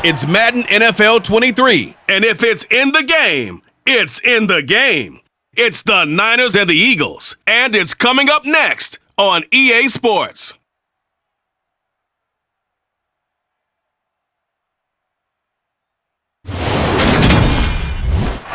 It's Madden NFL 23. And if it's in the game, it's in the game. It's the Niners and the Eagles. And it's coming up next on EA Sports.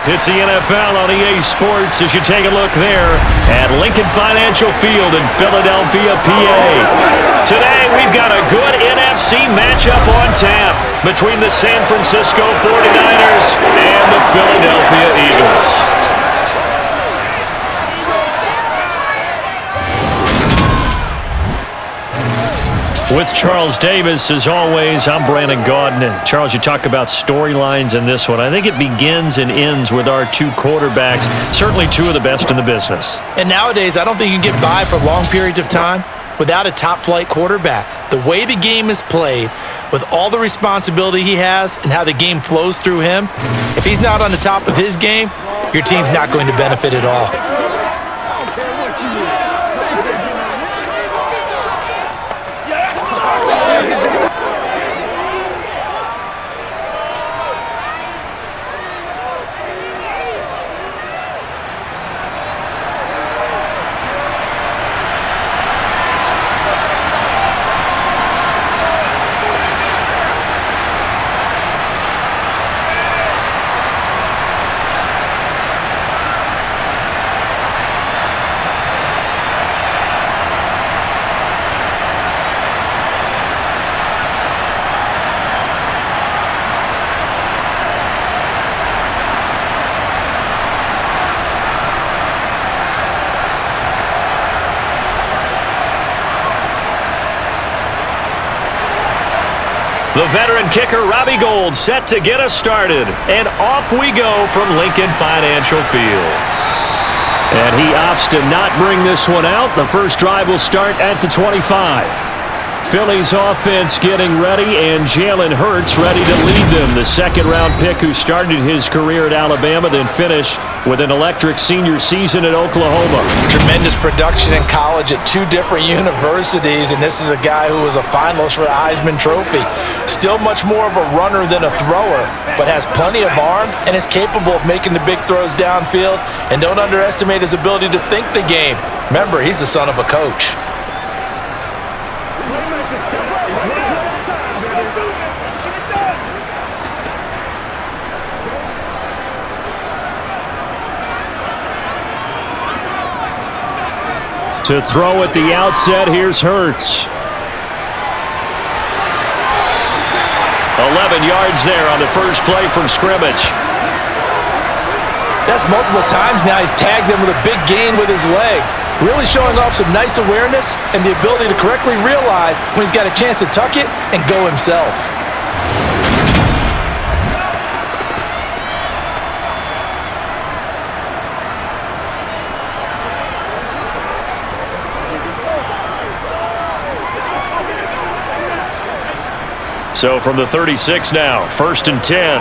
It's the NFL on EA Sports as you take a look there at Lincoln Financial Field in Philadelphia, PA. Today, we've got a good NFC matchup on tap between the San Francisco 49ers and the Philadelphia Eagles. With Charles Davis, as always, I'm Brandon Gaudin. And Charles, you talk about storylines in this one. I think it begins and ends with our two quarterbacks, certainly two of the best in the business. And nowadays, I don't think you can get by for long periods of time without a top-flight quarterback. The way the game is played, with all the responsibility he has and how the game flows through him, if he's not on the top of his game, your team's not going to benefit at all. The veteran kicker, Robbie Gould, set to get us started. And off we go from Lincoln Financial Field. And he opts to not bring this one out. The first drive will start at the 25. Philly's offense getting ready, and Jalen Hurts ready to lead them. The second-round pick who started his career at Alabama, then finished with an electric senior season at Oklahoma. Tremendous production in college at two different universities, and this is a guy who was a finalist for the Heisman Trophy. Still much more of a runner than a thrower, but has plenty of arm and is capable of making the big throws downfield. And don't underestimate his ability to think the game. Remember, he's the son of a coach. To throw at the outset, here's Hurts. 11 yards there on the first play from scrimmage. That's multiple times now he's tagged him with a big gain with his legs. Really showing off some nice awareness and the ability to correctly realize when he's got a chance to tuck it and go himself. So from the 36 now, 1st and 10.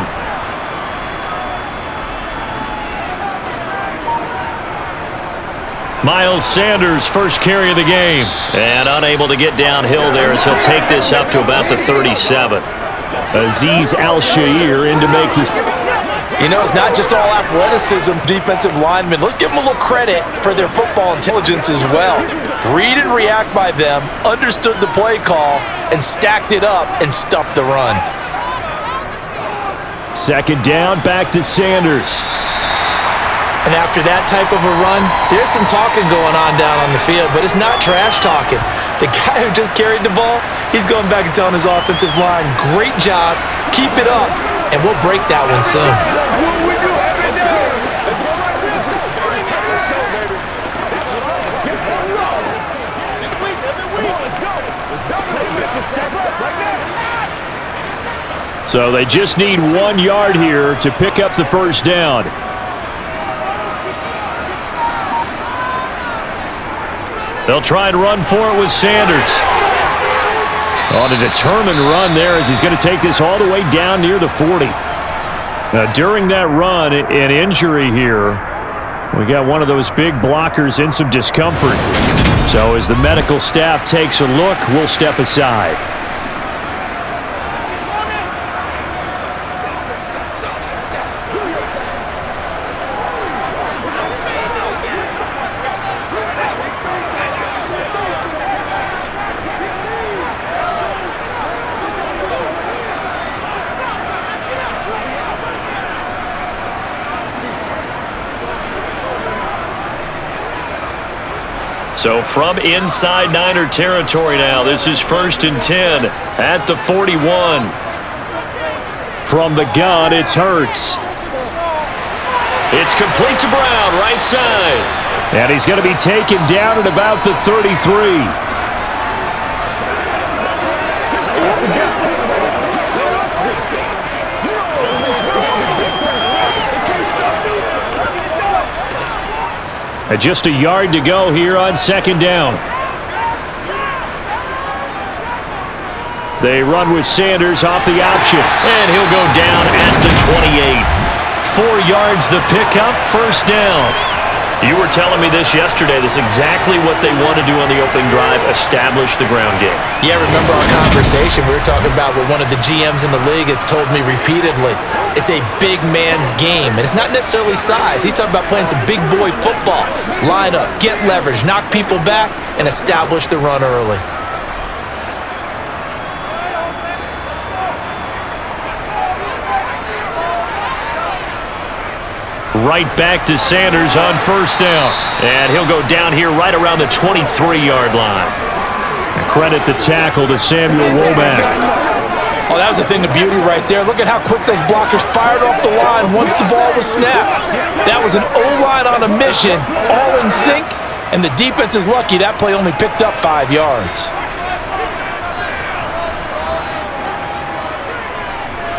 Miles Sanders, first carry of the game. And unable to get downhill there as he'll take this up to about the 37. Azeez Al-Shaair in to make his... You know, it's not just all athleticism, defensive linemen. Let's give them a little credit for their football intelligence as well. Read and react by them, understood the play call, and stacked it up and stuffed the run. Second down, back to Sanders. And after that type of a run, there's some talking going on down on the field, but it's not trash talking. The guy who just carried the ball, he's going back and telling his offensive line, great job, keep it up, and we'll break that one soon. So they just need 1 yard here to pick up the first down. They'll try and run for it with Sanders. On a determined run there as he's going to take this all the way down near the 40. Now, during that run, an injury here. We got one of those big blockers in some discomfort. So as the medical staff takes a look, we'll step aside. So from inside Niner territory now, this is 1st and 10 at the 41. From the gun, it's Hurts. It's complete to Brown, right side. And he's going to be taken down at about the 33. And just a yard to go here on 2nd down. They run with Sanders off the option. And he'll go down at the 28. 4 yards the pickup, 1st down. You were telling me this yesterday. This is exactly what they want to do on the opening drive, establish the ground game. Yeah, remember our conversation. We were talking about what one of the GMs in the league has told me repeatedly. It's a big man's game, and it's not necessarily size. He's talking about playing some big boy football. Line up, get leverage, knock people back, and establish the run early. Right back to Sanders on 1st down. And he'll go down here right around the 23-yard line. And credit the tackle to Samuel Womack. Oh, that was a thing of beauty right there. Look at how quick those blockers fired off the line once the ball was snapped. That was an O-line on a mission, all in sync, and the defense is lucky that play only picked up 5 yards.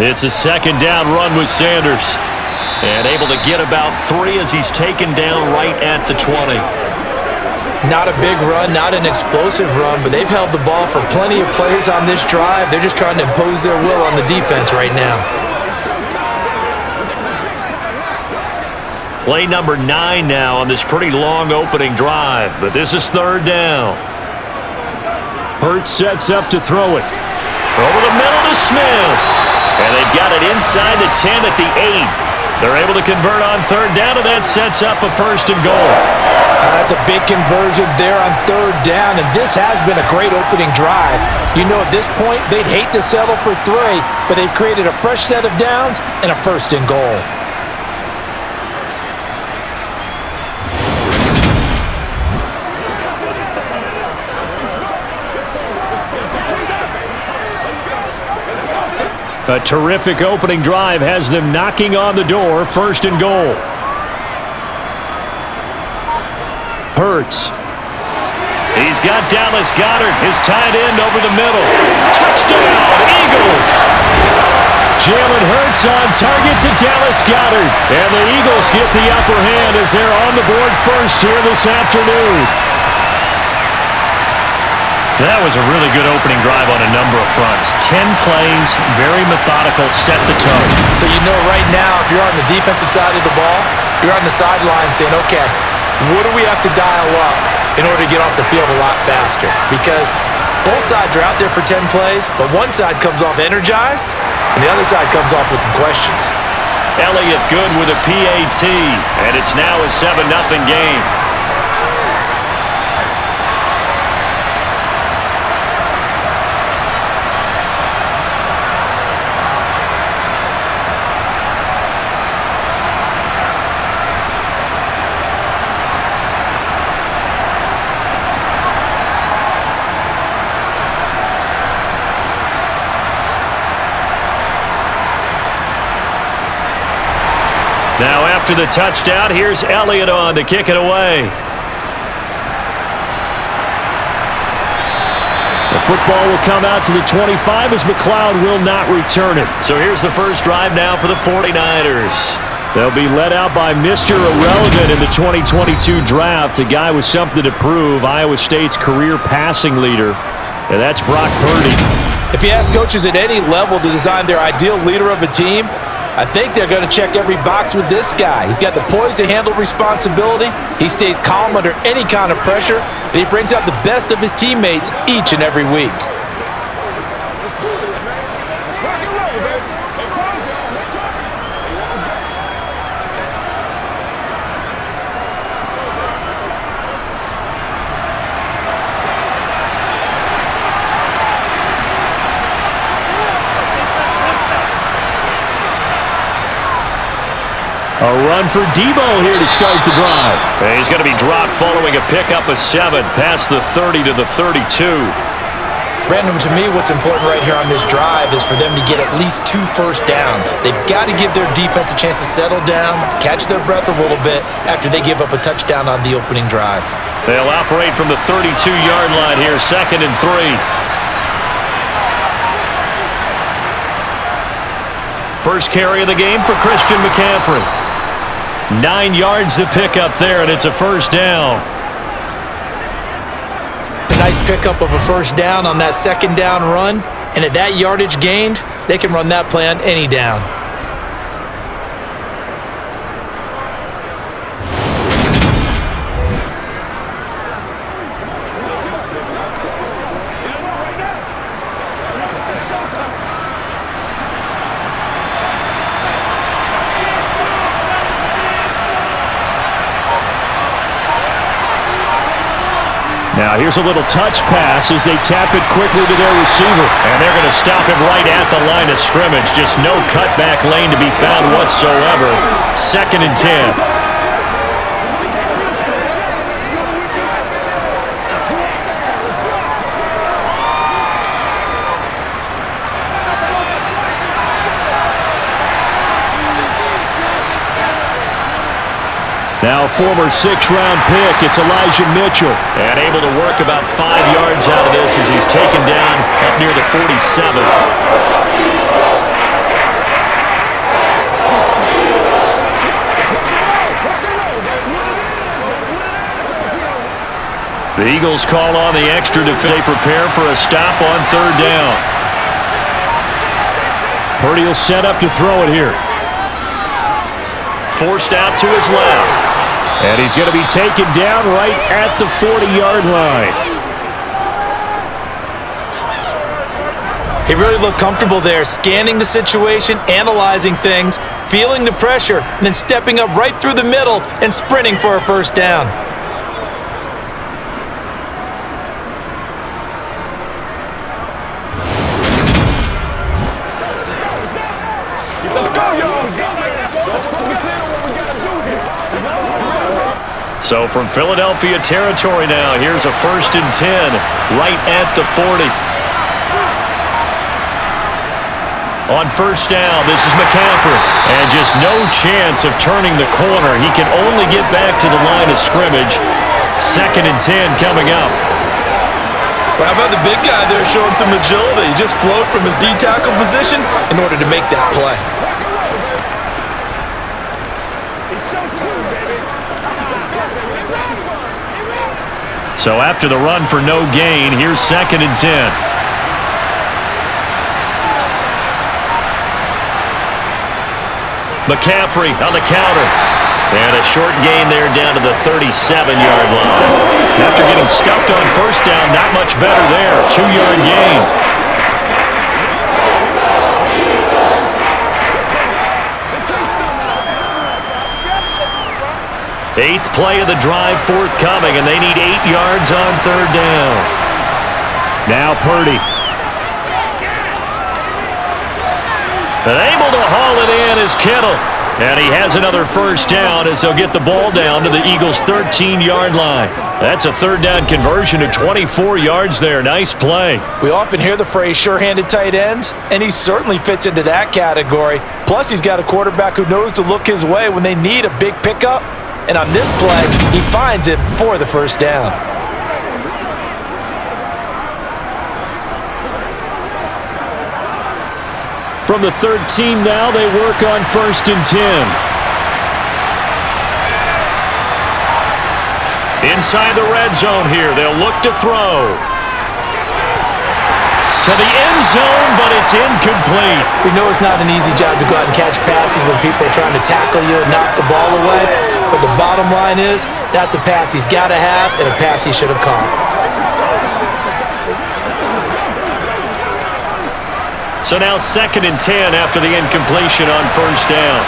It's a 2nd down run with Sanders. And able to get about 3 as he's taken down right at the 20. Not a big run, not an explosive run, but they've held the ball for plenty of plays on this drive. They're just trying to impose their will on the defense right now. Play number 9 now on this pretty long opening drive, but this is 3rd down. Hurts sets up to throw it. Over the middle to Smith. And they've got it inside the 10 at the 8. They're able to convert on 3rd down, and that sets up a 1st and goal. That's a big conversion there on 3rd down, and this has been a great opening drive. You know, at this point, they'd hate to settle for 3, but they've created a fresh set of downs and a 1st and goal. A terrific opening drive has them knocking on the door, 1st and goal. Hurts. He's got Dallas Goedert, his tight end, over the middle. Touchdown, Eagles! Jalen Hurts on target to Dallas Goedert. And the Eagles get the upper hand as they're on the board first here this afternoon. That was a really good opening drive on a number of fronts. 10 plays, very methodical, set the tone. So you know right now, if you're on the defensive side of the ball, you're on the sideline saying, okay, what do we have to dial up in order to get off the field a lot faster? Because both sides are out there for 10 plays, but one side comes off energized, and the other side comes off with some questions. Elliott good with a PAT, and it's now a 7-0 game. Now after the touchdown, here's Elliott on to kick it away. The football will come out to the 25 as McLeod will not return it. So here's the first drive now for the 49ers. They'll be led out by Mr. Irrelevant in the 2022 draft, a guy with something to prove, Iowa State's career passing leader, and that's Brock Purdy. If you ask coaches at any level to design their ideal leader of a team, I think they're going to check every box with this guy. He's got the poise to handle responsibility. He stays calm under any kind of pressure, and he brings out the best of his teammates each and every week. A run for Debo here to start the drive. And he's going to be dropped following a pickup of 7 past the 30 to the 32. Brandon, to me, what's important right here on this drive is for them to get at least 2 first downs. They've got to give their defense a chance to settle down, catch their breath a little bit after they give up a touchdown on the opening drive. They'll operate from the 32-yard line here, 2nd and 3. First carry of the game for Christian McCaffrey. 9 yards to pick up there, and it's a first down. Nice pickup of a first down on that 2nd down run. And at that yardage gained, they can run that play on any down. Now here's a little touch pass as they tap it quickly to their receiver. And they're going to stop him right at the line of scrimmage. Just no cutback lane to be found whatsoever. 2nd and 10. Now former 6th-round pick, it's Elijah Mitchell. And able to work about 5 yards out of this as he's taken down up near the 47. The Eagles call on the extra defense. They prepare for a stop on 3rd down. Purdy will set up to throw it here. Forced out to his left. And he's going to be taken down right at the 40-yard line. He really looked comfortable there, scanning the situation, analyzing things, feeling the pressure, and then stepping up right through the middle and sprinting for a first down. So from Philadelphia territory now, here's a 1st and 10 right at the 40. On 1st down, this is McCaffrey. And just no chance of turning the corner. He can only get back to the line of scrimmage. 2nd and 10 coming up. Well, how about the big guy there showing some agility? He just flowed from his D-tackle position in order to make that play. So after the run for no gain, here's 2nd and 10. McCaffrey on the counter. And a short gain there down to the 37-yard line. After getting stuffed on 1st down, not much better there. 2-yard gain. 8th play of the drive forthcoming, and they need 8 yards on 3rd down. Now Purdy. And able to haul it in is Kittle. And he has another first down as they'll get the ball down to the Eagles' 13-yard line. That's a 3rd down conversion of 24 yards there. Nice play. We often hear the phrase sure-handed tight ends, and he certainly fits into that category. Plus, he's got a quarterback who knows to look his way when they need a big pickup. And on this play, he finds it for the first down. From the 13 now, they work on 1st and 10. Inside the red zone here, they'll look to throw. To the end zone, but it's incomplete. We know it's not an easy job to go out and catch passes when people are trying to tackle you and knock the ball away. But the bottom line is, that's a pass he's got to have and a pass he should have caught. So now 2nd and 10 after the incompletion on 1st down.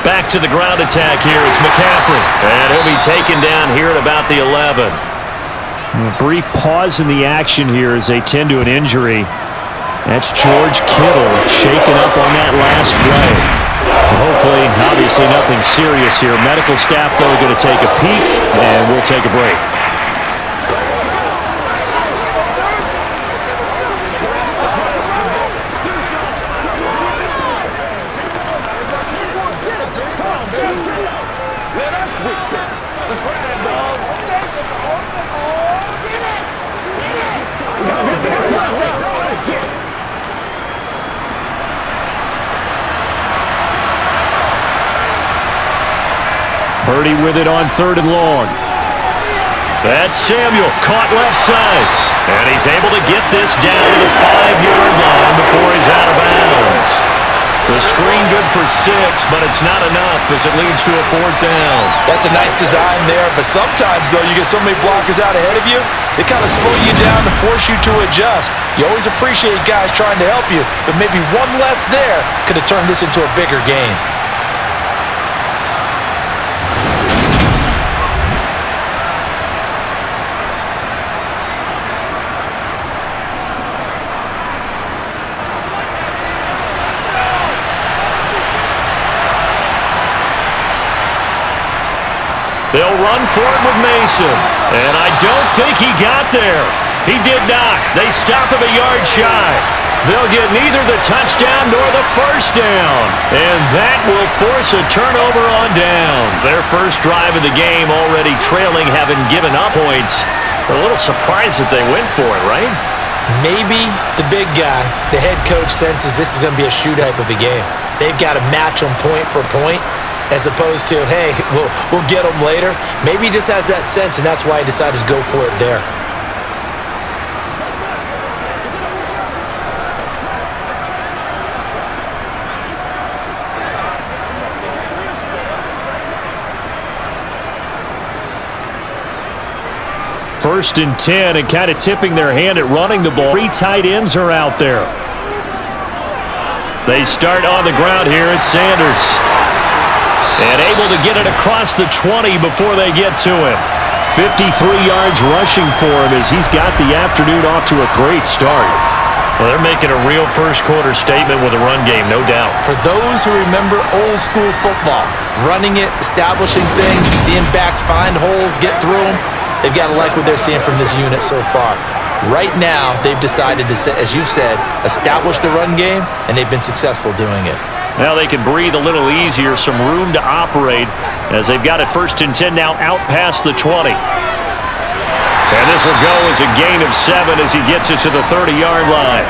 Back to the ground attack here. It's McCaffrey. And he'll be taken down here at about the 11. A brief pause in the action here as they tend to an injury. That's George Kittle shaken up on that last play. Hopefully, obviously nothing serious here. Medical staff, though, going to take a peek, and we'll take a break. Purdy with it on 3rd and long. That's Samuel, caught left side. And he's able to get this down to the 5-yard line before he's out of bounds. The screen good for 6, but it's not enough as it leads to a 4th down. That's a nice design there, but sometimes, though, you get so many blockers out ahead of you, they kind of slow you down to force you to adjust. You always appreciate guys trying to help you, but maybe one less there could have turned this into a bigger game. They'll run for it with Mason. And I don't think he got there. He did not. They stop him a yard shy. They'll get neither the touchdown nor the 1st down. And that will force a turnover on down. Their first drive of the game already trailing, having given up points. They're a little surprised that they went for it, right? Maybe the big guy, the head coach, senses this is going to be a shootout of a game. They've got to match them point for point, as opposed to, hey, we'll get them later. Maybe he just has that sense, and that's why he decided to go for it there. First and 10, and kind of tipping their hand at running the ball. 3 tight ends are out there. They start on the ground here at Sanders. And able to get it across the 20 before they get to him. 53 yards rushing for him as he's got the afternoon off to a great start. Well, they're making a real first-quarter statement with a run game, no doubt. For those who remember old-school football, running it, establishing things, seeing backs find holes, get through them, they've got to like what they're seeing from this unit so far. Right now, they've decided to, as you said, establish the run game, and they've been successful doing it. Now they can breathe a little easier, some room to operate as they've got it 1st and 10 now out past the 20. And this will go as a gain of 7 as he gets it to the 30-yard line.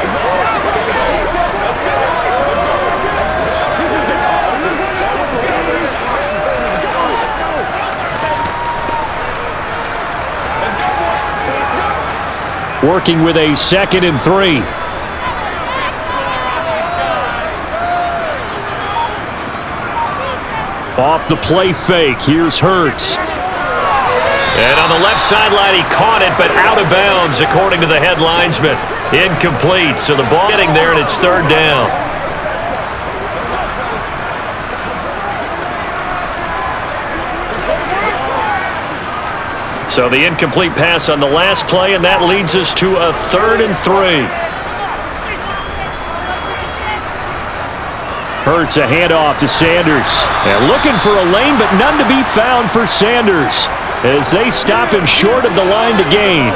Working with a 2nd and 3. Off the play fake, here's Hurts. And on the left sideline, he caught it, but out of bounds, according to the head linesman. Incomplete, so the ball getting there, and it's 3rd down. So the incomplete pass on the last play, and that leads us to a 3rd and 3. Hurts a handoff to Sanders. And looking for a lane, but none to be found for Sanders as they stop him short of the line to gain.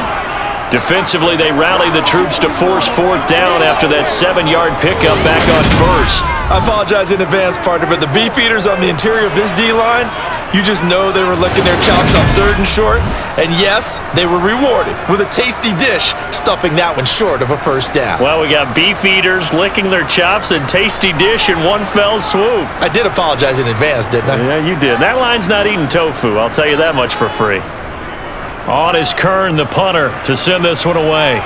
Defensively, they rally the troops to force 4th down after that 7-yard pickup back on 1st. I apologize in advance, partner, but the beefeaters on the interior of this D-line, you just know they were licking their chops on 3rd and short. And yes, they were rewarded with a tasty dish, stuffing that one short of a 1st down. Well, we got beefeaters licking their chops and tasty dish in one fell swoop. I did apologize in advance, didn't I? Yeah, you did. That line's not eating tofu, I'll tell you that much for free. On is Kern, the punter, to send this one away.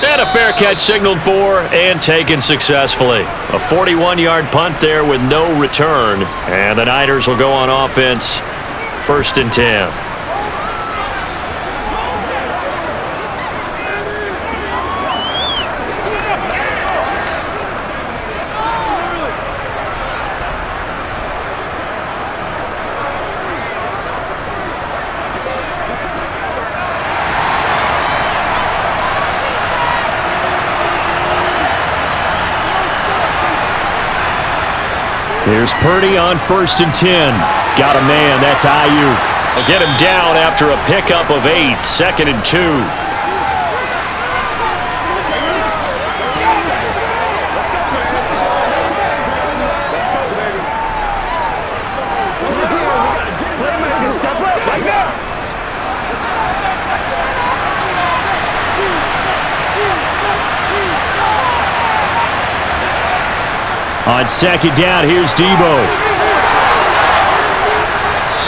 And a fair catch signaled for and taken successfully. A 41-yard punt there with no return. And the Niners will go on offense, 1st and 10. Here's Purdy on 1st and 10. Got a man. That's Ayuk. They'll get him down after a pickup of 8. 2nd and 2. On 2nd down, here's Debo.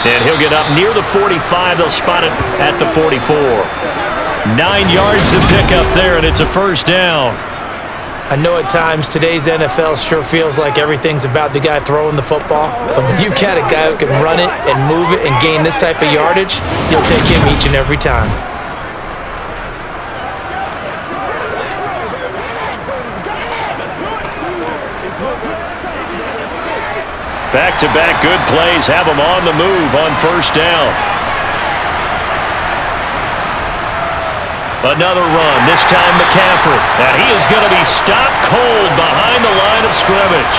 And he'll get up near the 45. They'll spot it at the 44. 9 yards to pick up there, and it's a 1st down. I know at times today's NFL sure feels like everything's about the guy throwing the football. But when you've got a guy who can run it and move it and gain this type of yardage, you'll take him each and every time. Back-to-back good plays have him on the move on 1st down. Another run, this time McCaffrey. And he is going to be stopped cold behind the line of scrimmage.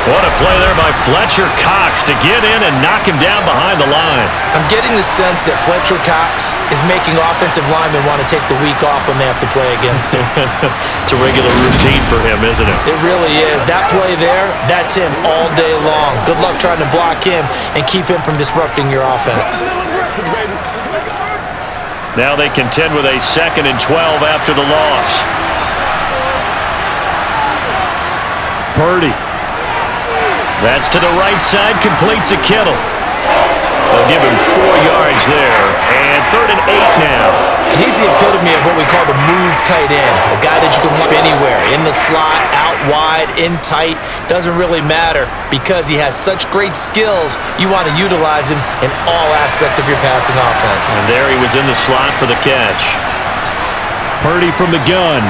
What a play there by Fletcher Cox to get in and knock him down behind the line. I'm getting the sense that Fletcher Cox is making offensive linemen want to take the week off when they have to play against him. It's a regular routine for him, isn't it? It really is. That play there, that's him all day long. Good luck trying to block him and keep him from disrupting your offense. Now they contend with a 2nd and 12 after the loss. Purdy. That's to the right side, complete to Kittle. They'll give him 4 yards there, and 3rd and 8 now. And he's the epitome of what we call the move tight end, a guy that you can lump anywhere, in the slot, out wide, in tight, doesn't really matter because he has such great skills. You want to utilize him in all aspects of your passing offense. And there he was in the slot for the catch. Purdy from the gun.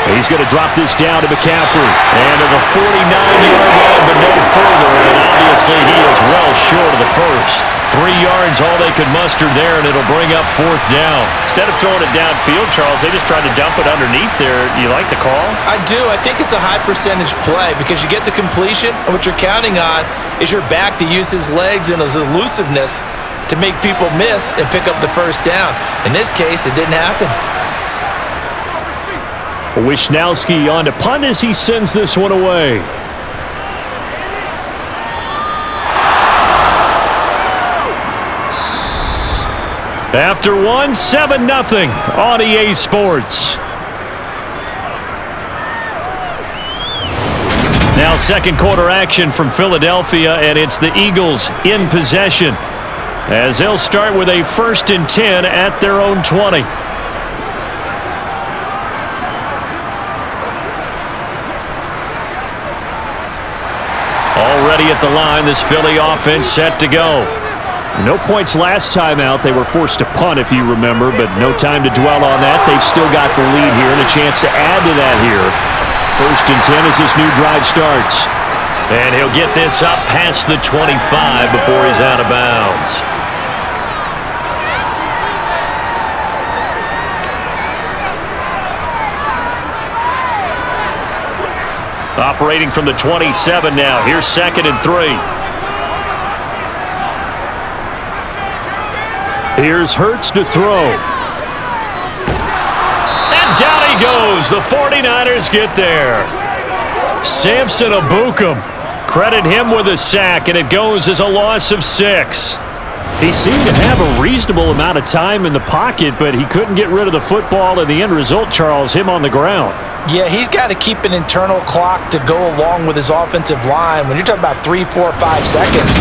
He's going to drop this down to McCaffrey. And to the 49-yard line, but no further. And obviously he is well short of the first. 3 yards, all they could muster there, and it'll bring up 4th down. Instead of throwing it downfield, Charles, they just tried to dump it underneath there. You like the call? I do. I think it's a high-percentage play because you get the completion, and what you're counting on is your back to use his legs and his elusiveness to make people miss and pick up the 1st down. In this case, it didn't happen. Wishnowski on to punt as he sends this one away. After 7-0 on EA Sports. Now 2nd quarter action from Philadelphia, and it's the Eagles in possession as they'll start with a 1st and 10 at their own 20. Already at the line, this Philly offense set to go. No points last time out. They were forced to punt, if you remember, but no time to dwell on that. They've still got the lead here and a chance to add to that here. 1st and 10 as this new drive starts. And he'll get this up past the 25 before he's out of bounds. Operating from the 27 now. Here's 2nd and 3. Here's Hurts to throw. And down he goes. The 49ers get there. Samson Ebukam. Credit him with a sack, and it goes as a loss of 6. He seemed to have a reasonable amount of time in the pocket, but he couldn't get rid of the football, and the end result, Charles, him on the ground. Yeah, he's got to keep an internal clock to go along with his offensive line. When you're talking about 3, 4, 5 seconds,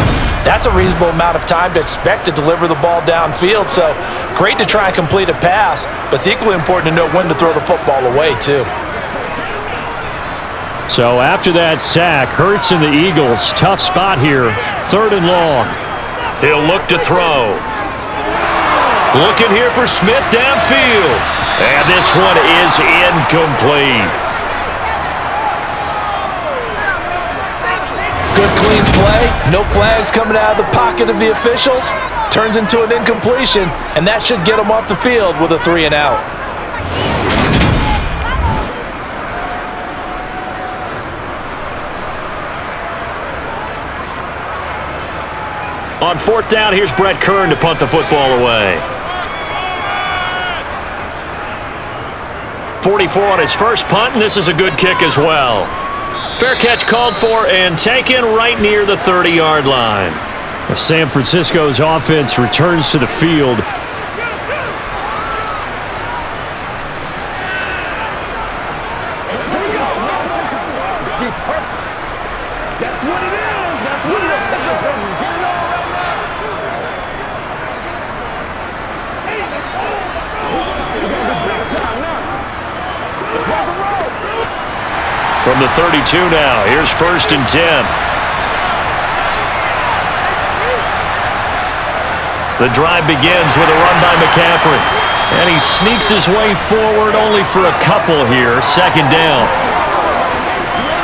that's a reasonable amount of time to expect to deliver the ball downfield. So great to try and complete a pass, but it's equally important to know when to throw the football away, too. So after that sack, Hurts and the Eagles, tough spot here, 3rd and long. He'll look to throw. Looking here for Smith downfield. And this one is incomplete. Good clean play. No flags coming out of the pocket of the officials. Turns into an incompletion, and that should get him off the field with a 3 and out. On fourth down, here's Brett Kern to punt the football away. 44 on his first punt, and this is a good kick as well. Fair catch called for and taken right near the 30-yard line. San Francisco's offense returns to the field. From the 32 now, here's 1st and 10. The drive begins with a run by McCaffrey. And he sneaks his way forward only for a couple here. 2nd down.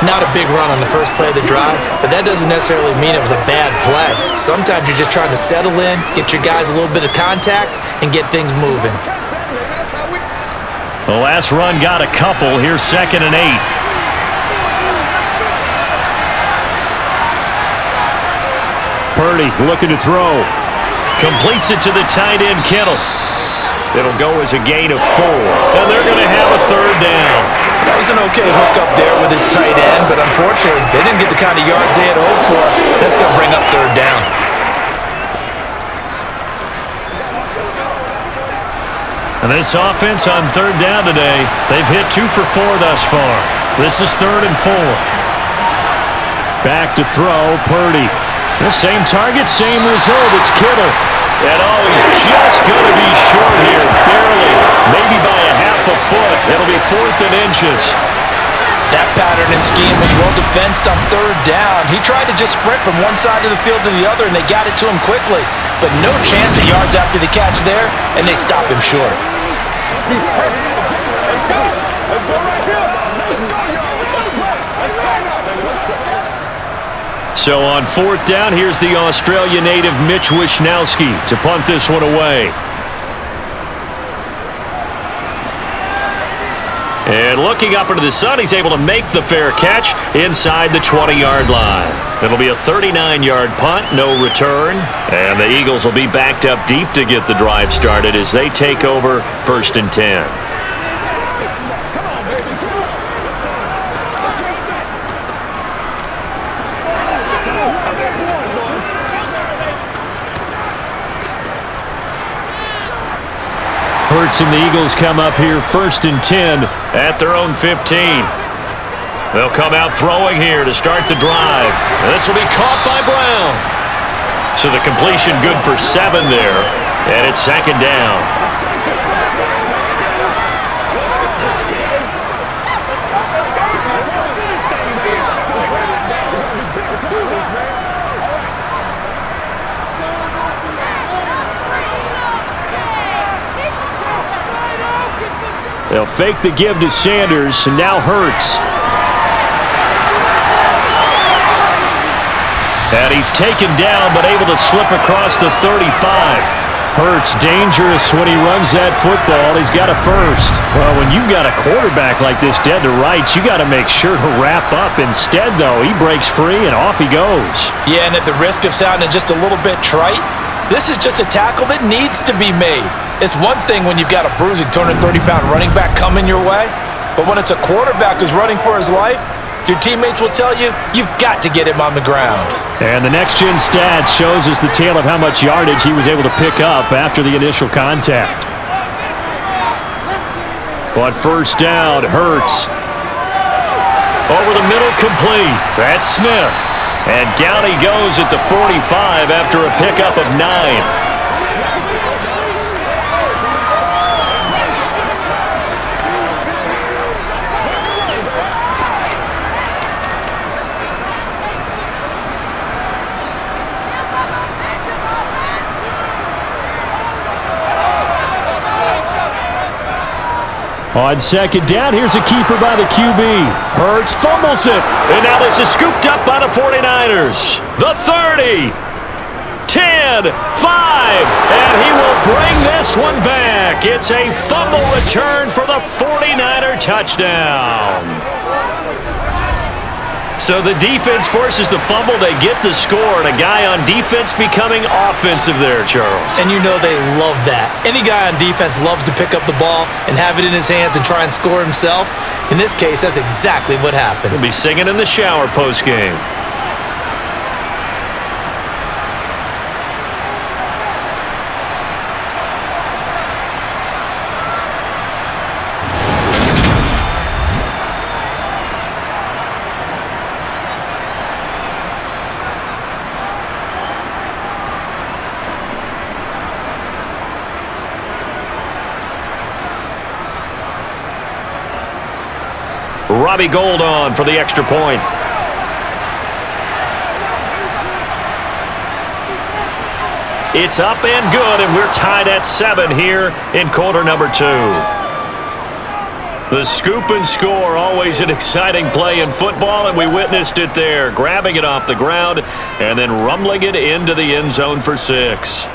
Not a big run on the first play of the drive, but that doesn't necessarily mean it was a bad play. Sometimes you're just trying to settle in, get your guys a little bit of contact, and get things moving. The last run got a couple. Here's 2nd and 8. Purdy looking to throw. Completes it to the tight end, Kittle. It'll go as a gain of 4. And they're going to have a 3rd down. That was an okay hook up there with his tight end, but unfortunately, they didn't get the kind of yards they had hoped for. That's going to bring up 3rd down. And this offense on 3rd down today, they've hit 2 for 4 thus far. This is 3rd and 4. Back to throw, Purdy. The same target, same result. It's Kittle. And he's just going to be short here, barely. Maybe by a half a foot. It'll be 4th and inches. That pattern and scheme was well defensed on 3rd down. He tried to just sprint from one side of the field to the other, and they got it to him quickly. But no chance at yards after the catch there, and they stop him short. So on 4th down, here's the Australia native Mitch Wishnowsky to punt this one away. And looking up into the sun, he's able to make the fair catch inside the 20-yard line. It'll be a 39-yard punt, no return. And the Eagles will be backed up deep to get the drive started as they take over 1st and 10. Hurts and the Eagles come up here 1st and 10 at their own 15. They'll come out throwing here to start the drive. And this will be caught by Brown. So the completion good for 7 there. And it's 2nd down. They'll fake the give to Sanders, and now Hurts. And he's taken down, but able to slip across the 35. Hurts dangerous when he runs that football. He's got a first. Well, when you've got a quarterback like this dead to rights, you got to make sure to wrap up. Instead, though, he breaks free and off he goes. Yeah, and at the risk of sounding just a little bit trite, this is just a tackle that needs to be made. It's one thing when you've got a bruising 230-pound running back coming your way, but when it's a quarterback who's running for his life, your teammates will tell you, you've got to get him on the ground. And the next-gen stats shows us the tale of how much yardage he was able to pick up after the initial contact. But 1st down, Hurts. Over the middle, complete. That's Smith. And down he goes at the 45 after a pickup of 9. On 2nd down, here's a keeper by the QB. Hurts fumbles it. And now this is scooped up by the 49ers. The 30, 10, 5, and he will bring this one back. It's a fumble return for the 49er touchdown. So the defense forces the fumble. They get the score, and a guy on defense becoming offensive there, Charles. And you know they love that. Any guy on defense loves to pick up the ball and have it in his hands and try and score himself. In this case, that's exactly what happened. He'll be singing in the shower post-game. Robbie Gould on for the extra point. It's up and good, and we're tied at 7 here in quarter number 2. The scoop and score, always an exciting play in football, and we witnessed it there, grabbing it off the ground and then rumbling it into the end zone for 6.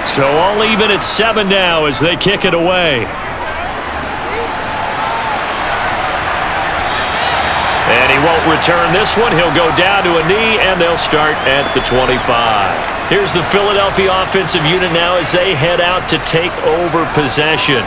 So all even at 7 now as they kick it away. And he won't return this one. He'll go down to a knee, and they'll start at the 25. Here's the Philadelphia offensive unit now as they head out to take over possession.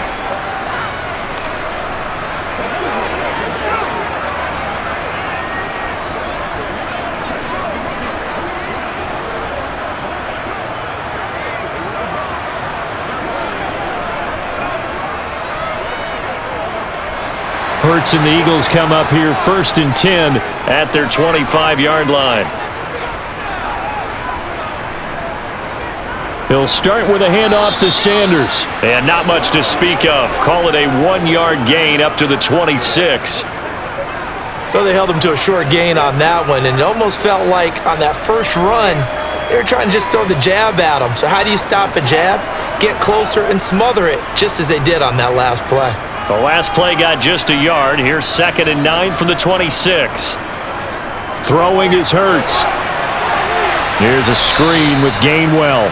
Hurts and the Eagles come up here 1st and 10 at their 25-yard line. He'll start with a handoff to Sanders. And not much to speak of. Call it a 1-yard gain up to the 26. Well, they held him to a short gain on that one, and it almost felt like on that first run, they were trying to just throw the jab at him. So how do you stop a jab? Get closer and smother it, just as they did on that last play. The last play got just a yard. Here's 2nd and 9 from the 26. Throwing is Hurts. Here's a screen with Gainwell.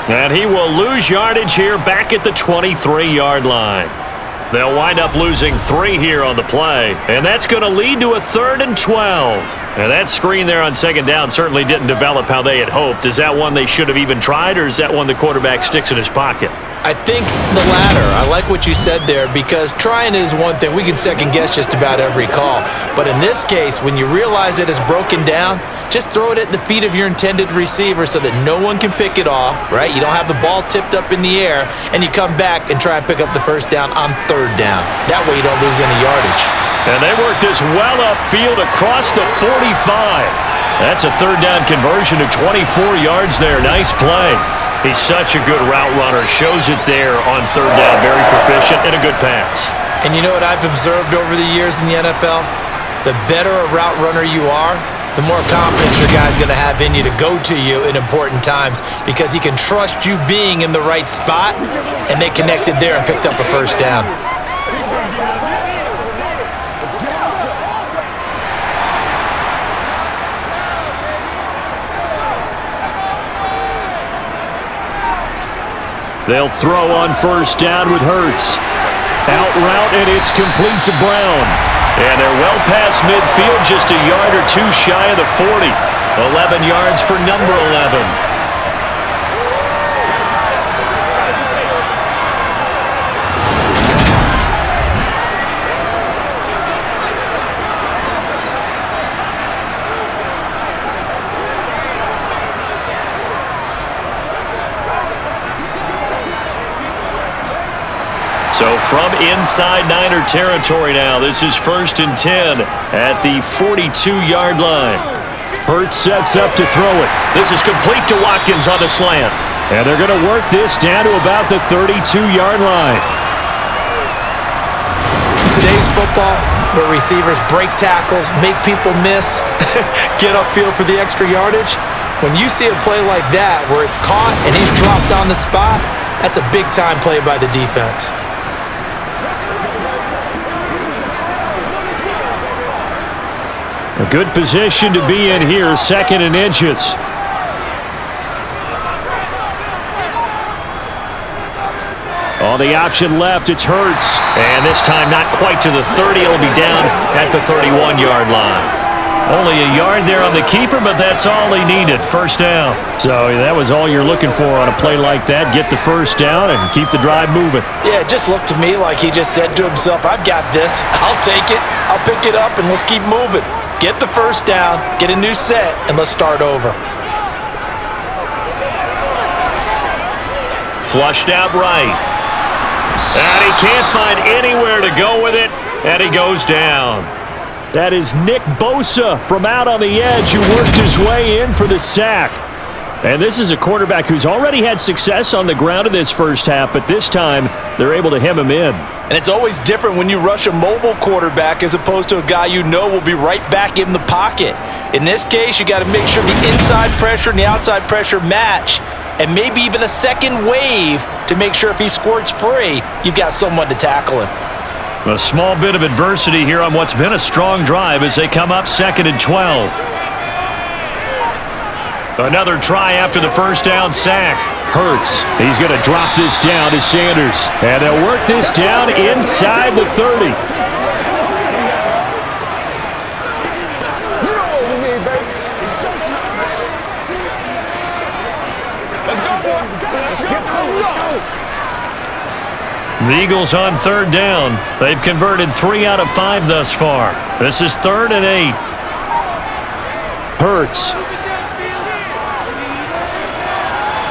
And he will lose yardage here back at the 23-yard line. They'll wind up losing 3 here on the play. And that's going to lead to a 3rd and 12. And that screen there on 2nd down certainly didn't develop how they had hoped. Is that one they should have even tried, or is that one the quarterback sticks in his pocket? I think the latter. I like what you said there, because trying is one thing. We can second guess just about every call. But in this case, when you realize it is broken down, just throw it at the feet of your intended receiver so that no one can pick it off, right? You don't have the ball tipped up in the air, and you come back and try and pick up the 1st down on 3rd down. That way you don't lose any yardage. And they work this well upfield across the 45. That's a 3rd down conversion to 24 yards there. Nice play. He's such a good route runner. Shows it there on 3rd down. Very proficient and a good pass. And you know what I've observed over the years in the NFL? The better a route runner you are, the more confidence your guy's going to have in you to go to you in important times, because he can trust you being in the right spot, and they connected there and picked up a 1st down. They'll throw on 1st down with Hurts. Out route, and it's complete to Brown. And they're well past midfield, just a yard or 2 shy of the 40. 11 yards for number 11. So from inside Niner territory now, this is 1st and 10 at the 42-yard line. Hurts sets up to throw it. This is complete to Watkins on the slant. And they're going to work this down to about the 32-yard line. In today's football, where receivers break tackles, make people miss, get upfield for the extra yardage. When you see a play like that where it's caught and he's dropped on the spot, that's a big-time play by the defense. A good position to be in here, 2nd and inches. On the option left, it's Hurts. And this time not quite to the 30. It'll be down at the 31-yard line. Only a yard there on the keeper, but that's all he needed. First down. So that was all you're looking for on a play like that. Get the first down and keep the drive moving. Yeah, it just looked to me like he just said to himself, I've got this. I'll take it. I'll pick it up, and let's keep moving. Get the first down, get a new set, and let's start over. Flushed out right. And he can't find anywhere to go with it, and he goes down. That is Nick Bosa from out on the edge who worked his way in for the sack. And this is a quarterback who's already had success on the ground in this first half, but this time they're able to hem him in. And it's always different when you rush a mobile quarterback as opposed to a guy you know will be right back in the pocket. In this case, you got to make sure the inside pressure and the outside pressure match, and maybe even a second wave to make sure if he squirts free, you've got someone to tackle him. A small bit of adversity here on what's been a strong drive as they come up 2nd and 12. Another try after the first down sack. Hurts. He's going to drop this down to Sanders. And they'll work this down inside the 30. The Eagles on 3rd down. They've converted 3 out of 5 thus far. This is 3rd and 8. Hurts.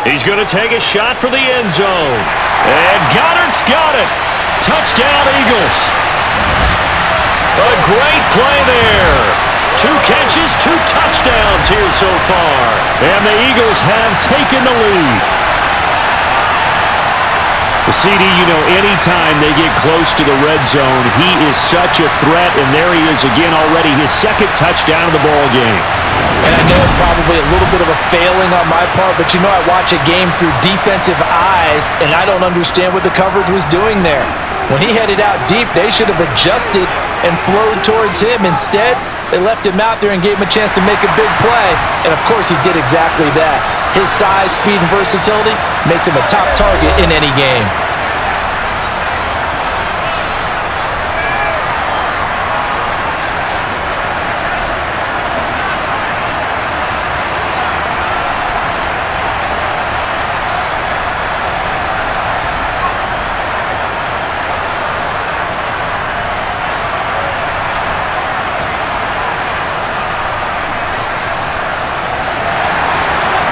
He's going to take a shot for the end zone. And Goddard's got it. Touchdown, Eagles. A great play there. 2 catches, 2 touchdowns here so far. And the Eagles have taken the lead. CD, you know, anytime they get close to the red zone, he is such a threat, and there he is again already, his 2nd touchdown of the ball game. And I know it's probably a little bit of a failing on my part, but you know I watch a game through defensive eyes, and I don't understand what the coverage was doing there. When he headed out deep, they should have adjusted and flowed towards him. Instead, they left him out there and gave him a chance to make a big play, and of course he did exactly that. His size, speed, and versatility makes him a top target in any game.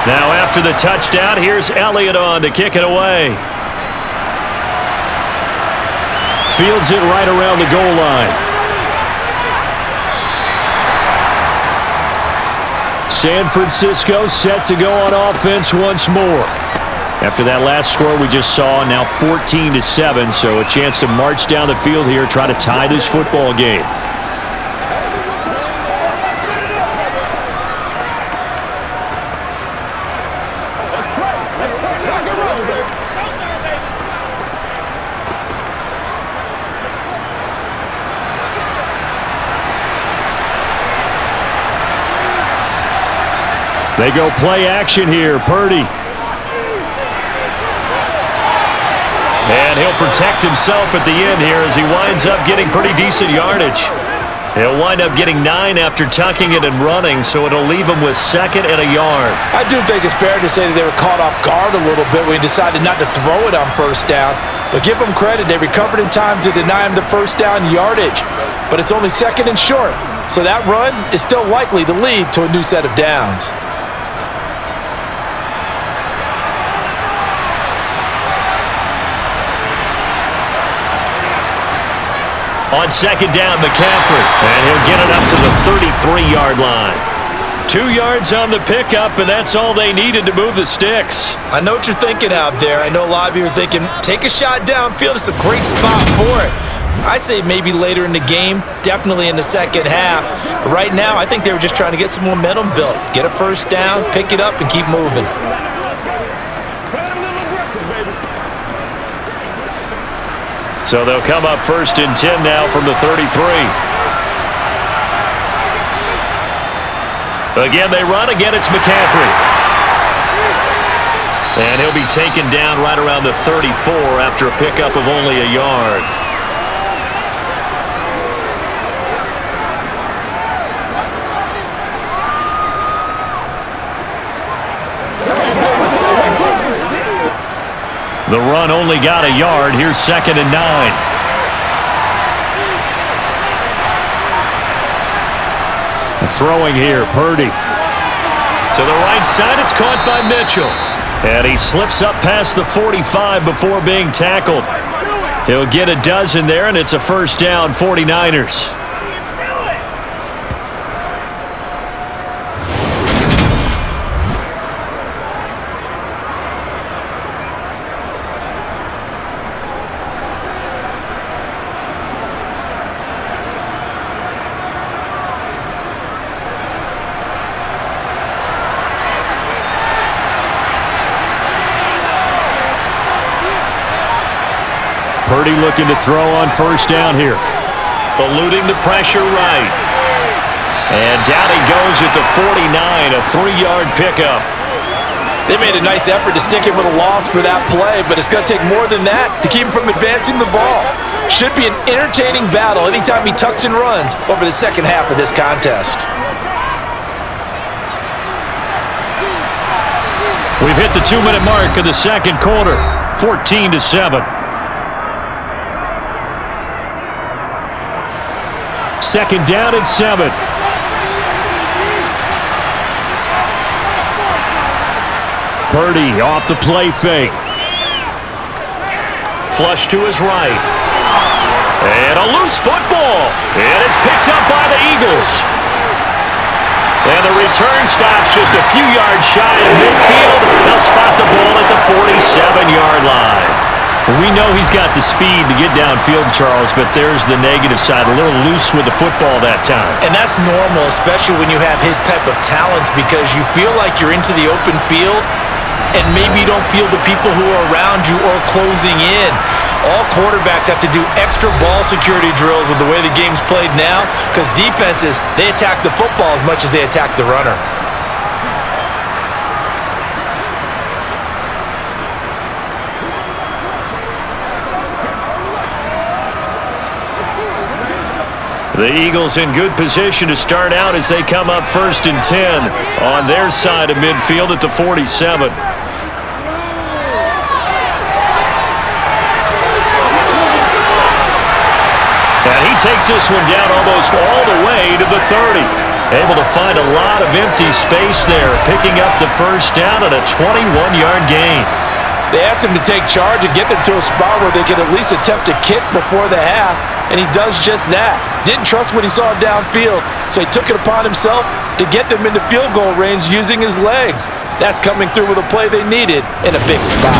Now after the touchdown, here's Elliott on to kick it away. Fields it right around the goal line. San Francisco set to go on offense once more. After that last score we just saw, now 14-7, so a chance to march down the field here, try to tie this football game. They go play action here. Purdy. And he'll protect himself at the end here as he winds up getting pretty decent yardage. He'll wind up getting 9 after tucking it and running, so it'll leave him with 2nd and a yard. I do think it's fair to say that they were caught off guard a little bit when he decided not to throw it on first down. But give them credit, they recovered in time to deny him the first down yardage. But it's only 2nd and short, so that run is still likely to lead to a new set of downs. On 2nd down, McCaffrey, and he'll get it up to the 33-yard line. 2 yards on the pickup, and that's all they needed to move the sticks. I know what you're thinking out there. I know a lot of you are thinking, take a shot downfield. It's a great spot for it. I'd say maybe later in the game, definitely in the second half. But right now, I think they were just trying to get some momentum built. Get a first down, pick it up, and keep moving. So they'll come up 1st and 10 now from the 33. Again, they run. Again, it's McCaffrey. And he'll be taken down right around the 34 after a pickup of only a yard. The run only got a yard. Here's 2nd and 9. Throwing here, Purdy. To the right side, it's caught by Mitchell. And he slips up past the 45 before being tackled. He'll get a dozen there, and it's a first down, 49ers. Purdy looking to throw on first down here. Eluding the pressure right. And down he goes at the 49, a 3-yard pickup. They made a nice effort to stick him with a loss for that play, but it's going to take more than that to keep him from advancing the ball. Should be an entertaining battle anytime he tucks and runs over the second half of this contest. We've hit the 2-minute mark of the second quarter, 14-7. Second down and 7. Purdy off the play fake. Flush to his right. And a loose football. And it's picked up by the Eagles. And the return stops just a few yards shy of midfield. They'll spot the ball at the 47-yard line. We know he's got the speed to get downfield, Charles, but there's the negative side. A little loose with the football that time. And that's normal, especially when you have his type of talents, because you feel like you're into the open field and maybe you don't feel the people who are around you or closing in. All quarterbacks have to do extra ball security drills with the way the game's played now, because defenses, they attack the football as much as they attack the runner. The Eagles in good position to start out as they come up 1st and 10 on their side of midfield at the 47. And he takes this one down almost all the way to the 30. Able to find a lot of empty space there, picking up the first down at a 21-yard gain. They asked him to take charge and get them to a spot where they could at least attempt a kick before the half, and he does just that. Didn't trust what he saw downfield, so he took it upon himself to get them into field goal range using his legs. That's coming through with a play they needed in a big spot.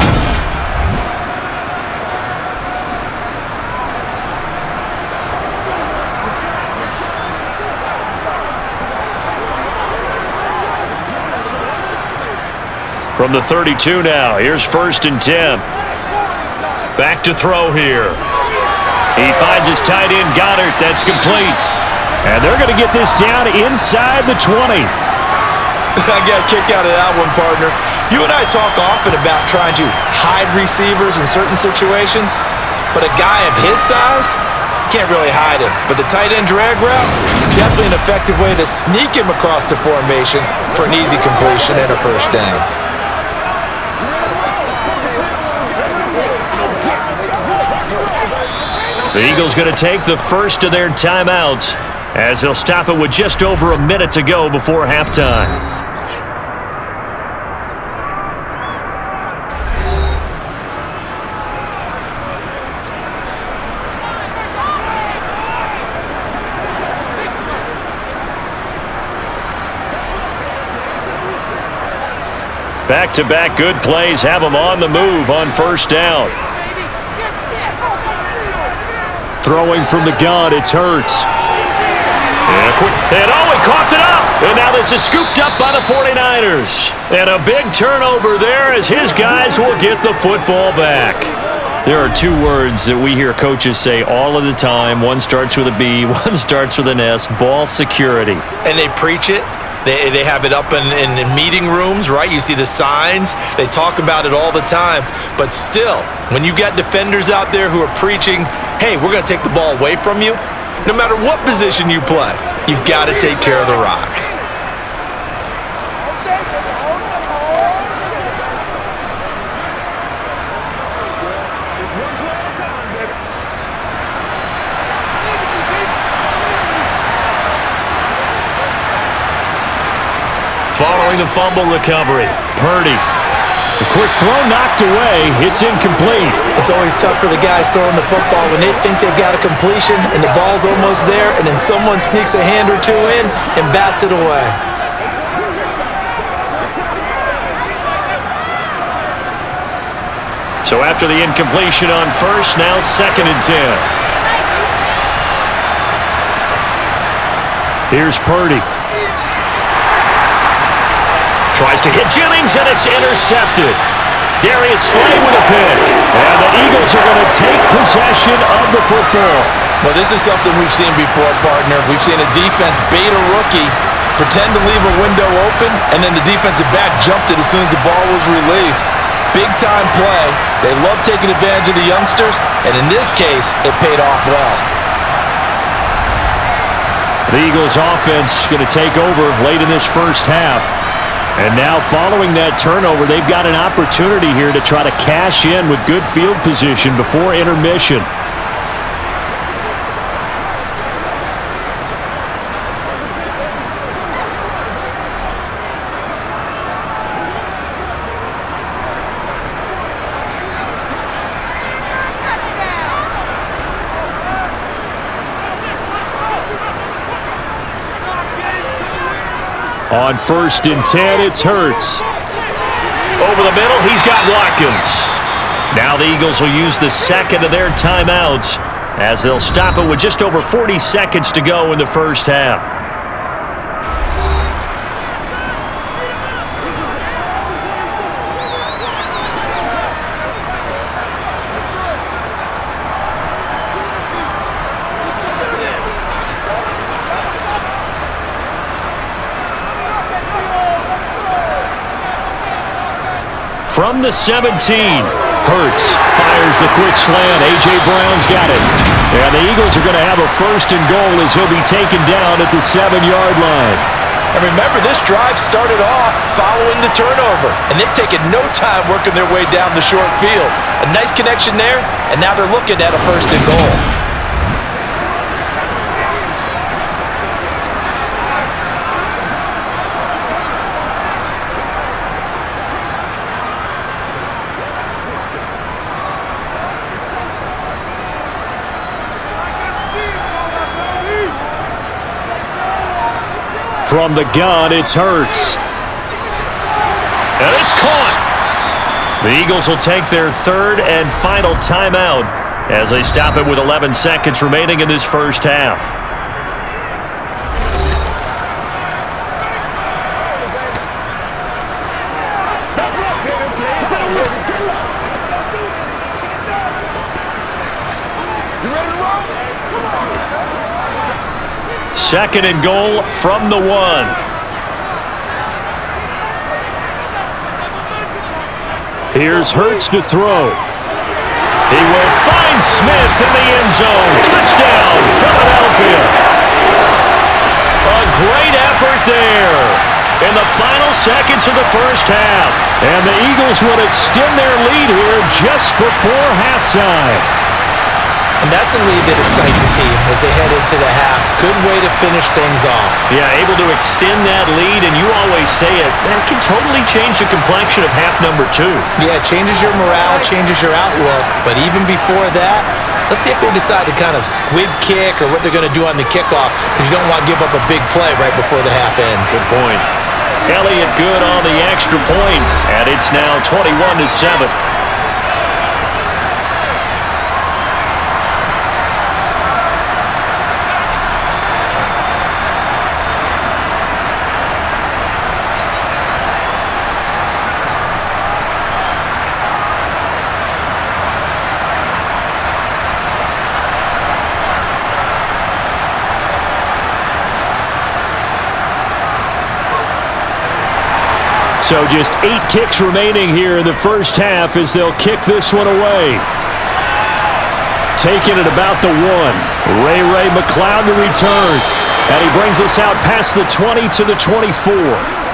From the 32 now, here's 1st and 10. Back to throw here. He finds his tight end, Goddard. That's complete. And they're going to get this down inside the 20. I got a kick out of that one, partner. You and I talk often about trying to hide receivers in certain situations, but a guy of his size can't really hide him. But the tight end drag route, definitely an effective way to sneak him across the formation for an easy completion and a first down. The Eagles going to take the first of their timeouts as they'll stop it with just over a minute to go before halftime. Back-to-back good plays have them on the move on first down. Throwing from the gun, it's Hurts. And he coughed it up. And now this is scooped up by the 49ers. And a big turnover there as his guys will get the football back. There are two words that we hear coaches say all of the time. One starts with a B, one starts with an S, ball security. And they preach it. They have it up in meeting rooms, right? You see the signs. They talk about it all the time. But still, when you've got defenders out there who are preaching, hey, we're going to take the ball away from you, no matter what position you play, you've got to take care of the rock. Following the fumble recovery, Purdy. A quick throw knocked away. It's incomplete. It's always tough for the guys throwing the football when they think they've got a completion and the ball's almost there, and then someone sneaks a hand or two in and bats it away. So after the incompletion on first, now 2nd and 10. Here's Purdy. Tries to hit Jennings, and it's intercepted. Darius Slay with a pick. And the Eagles are going to take possession of the football. Well, this is something we've seen before, partner. We've seen a defense bait a rookie, pretend to leave a window open, and then the defensive back jumped it as soon as the ball was released. Big-time play. They love taking advantage of the youngsters, and in this case, it paid off well. The Eagles offense going to take over late in this first half. And now following that turnover, they've got an opportunity here to try to cash in with good field position before intermission. On 1st and 10, it's Hurts. Over the middle, he's got Watkins. Now the Eagles will use the second of their timeouts as they'll stop it with just over 40 seconds to go in the first half. From the 17, Hurts fires the quick slant. A.J. Brown's got it. And the Eagles are going to have a 1st and goal as he'll be taken down at the 7-yard line. And remember, this drive started off following the turnover, and they've taken no time working their way down the short field. A nice connection there, and now they're looking at a 1st and goal. From the gun, it's Hurts. And it's caught. The Eagles will take their 3rd and final timeout as they stop it with 11 seconds remaining in this first half. Second and goal from the 1. Here's Hurts to throw. He will find Smith in the end zone. Touchdown, Philadelphia. A great effort there in the final seconds of the first half. And the Eagles will extend their lead here just before halftime. And that's a lead that excites a team as they head into the half. Good way to finish things off. Yeah, able to extend that lead, and you always say it, that can totally change the complexion of half number 2. Yeah, it changes your morale, changes your outlook. But even before that, let's see if they decide to kind of squib kick or what they're going to do on the kickoff, because you don't want to give up a big play right before the half ends. Good point. Elliott good on the extra point, and it's now 21-7. So just 8 ticks remaining here in the first half as they'll kick this one away. Taking it about the 1. Ray McLeod to return. And he brings us out past the 20 to the 24.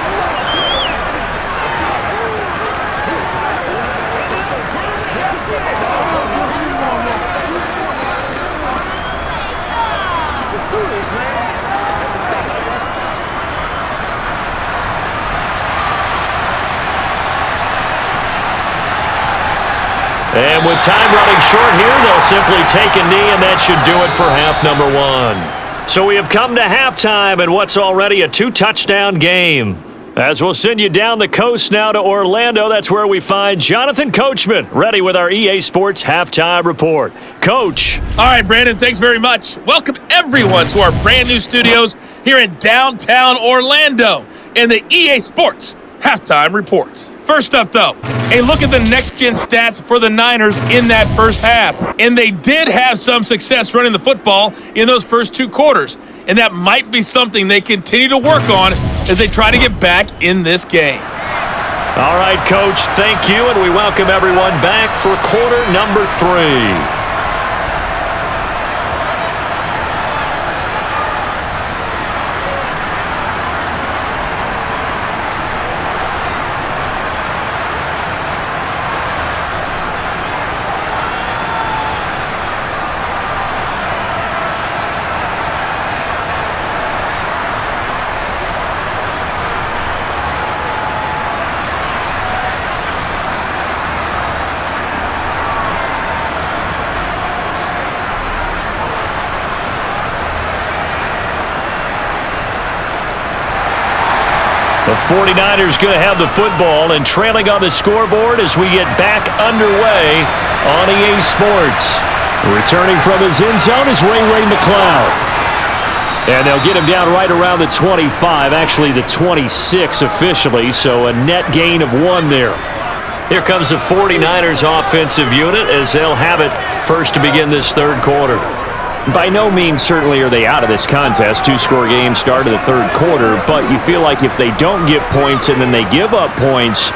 And with time running short here, they'll simply take a knee, and that should do it for half number 1. So we have come to halftime in what's already a 2-touchdown game. As we'll send you down the coast now to Orlando, that's where we find Jonathan Coachman, ready with our EA Sports Halftime Report. Coach. All right, Brandon, thanks very much. Welcome everyone to our brand new studios here in downtown Orlando in the EA Sports Halftime Report. First up, though, a look at the next-gen stats for the Niners in that first half. And they did have some success running the football in those first 2 quarters. And that might be something they continue to work on as they try to get back in this game. All right, Coach, thank you, and we welcome everyone back for quarter number 3. The 49ers going to have the football and trailing on the scoreboard as we get back underway on EA Sports. Returning from his end zone is Ray McLeod. And they'll get him down right around the 25, actually the 26 officially, so a net gain of 1 there. Here comes the 49ers offensive unit as they'll have it first to begin this third quarter. By no means certainly are they out of this contest. 2-score game start of the third quarter, but you feel like if they don't get points and then they give up points,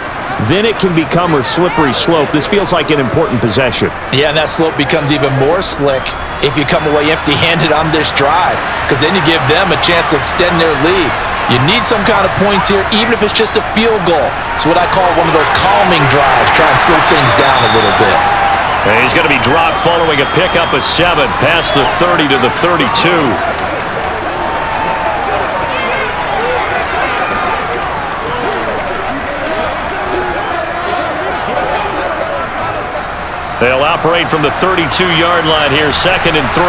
then it can become a slippery slope. This feels like an important possession. Yeah, and that slope becomes even more slick if you come away empty-handed on this drive, because then you give them a chance to extend their lead. You need some kind of points here, even if it's just a field goal. It's what I call one of those calming drives, try and slow things down a little bit. And he's going to be dropped following a pickup of 7 past the 30 to the 32. They'll operate from the 32-yard line here, 2nd and 3.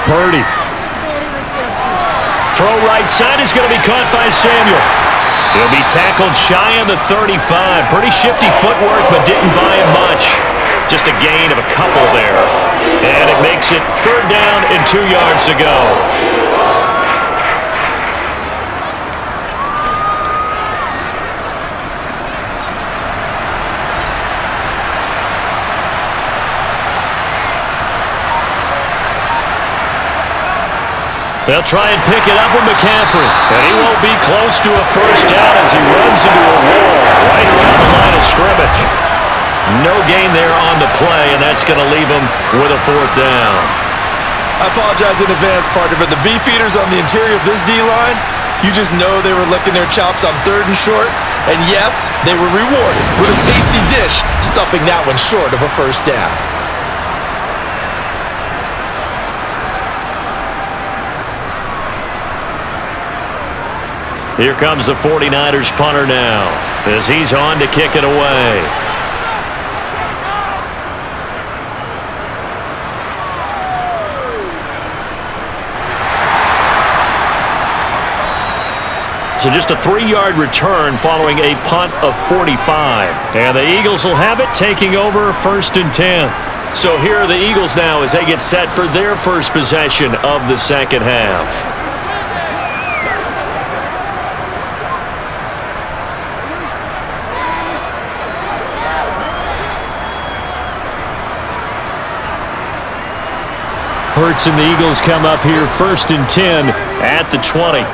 Purdy. Throw right side is going to be caught by Samuel. He'll be tackled shy of the 35. Pretty shifty footwork, but didn't buy him much. Just a gain of a couple there. And it makes it 3rd down and 2 yards to go. They'll try and pick it up with McCaffrey. And he won't be close to a first down as he runs into a wall right around the line of scrimmage. No gain there on the play, and that's going to leave him with a 4th down. I apologize in advance, partner, but the beefeaters on the interior of this D-line, you just know they were licking their chops on 3rd and short. And yes, they were rewarded with a tasty dish, stuffing that one short of a first down. Here comes the 49ers punter now as he's on to kick it away. So just a 3-yard return following a punt of 45. And the Eagles will have it, taking over 1st and 10. So here are the Eagles now as they get set for their first possession of the second half. Hurts and the Eagles come up here 1st and 10 at the 20.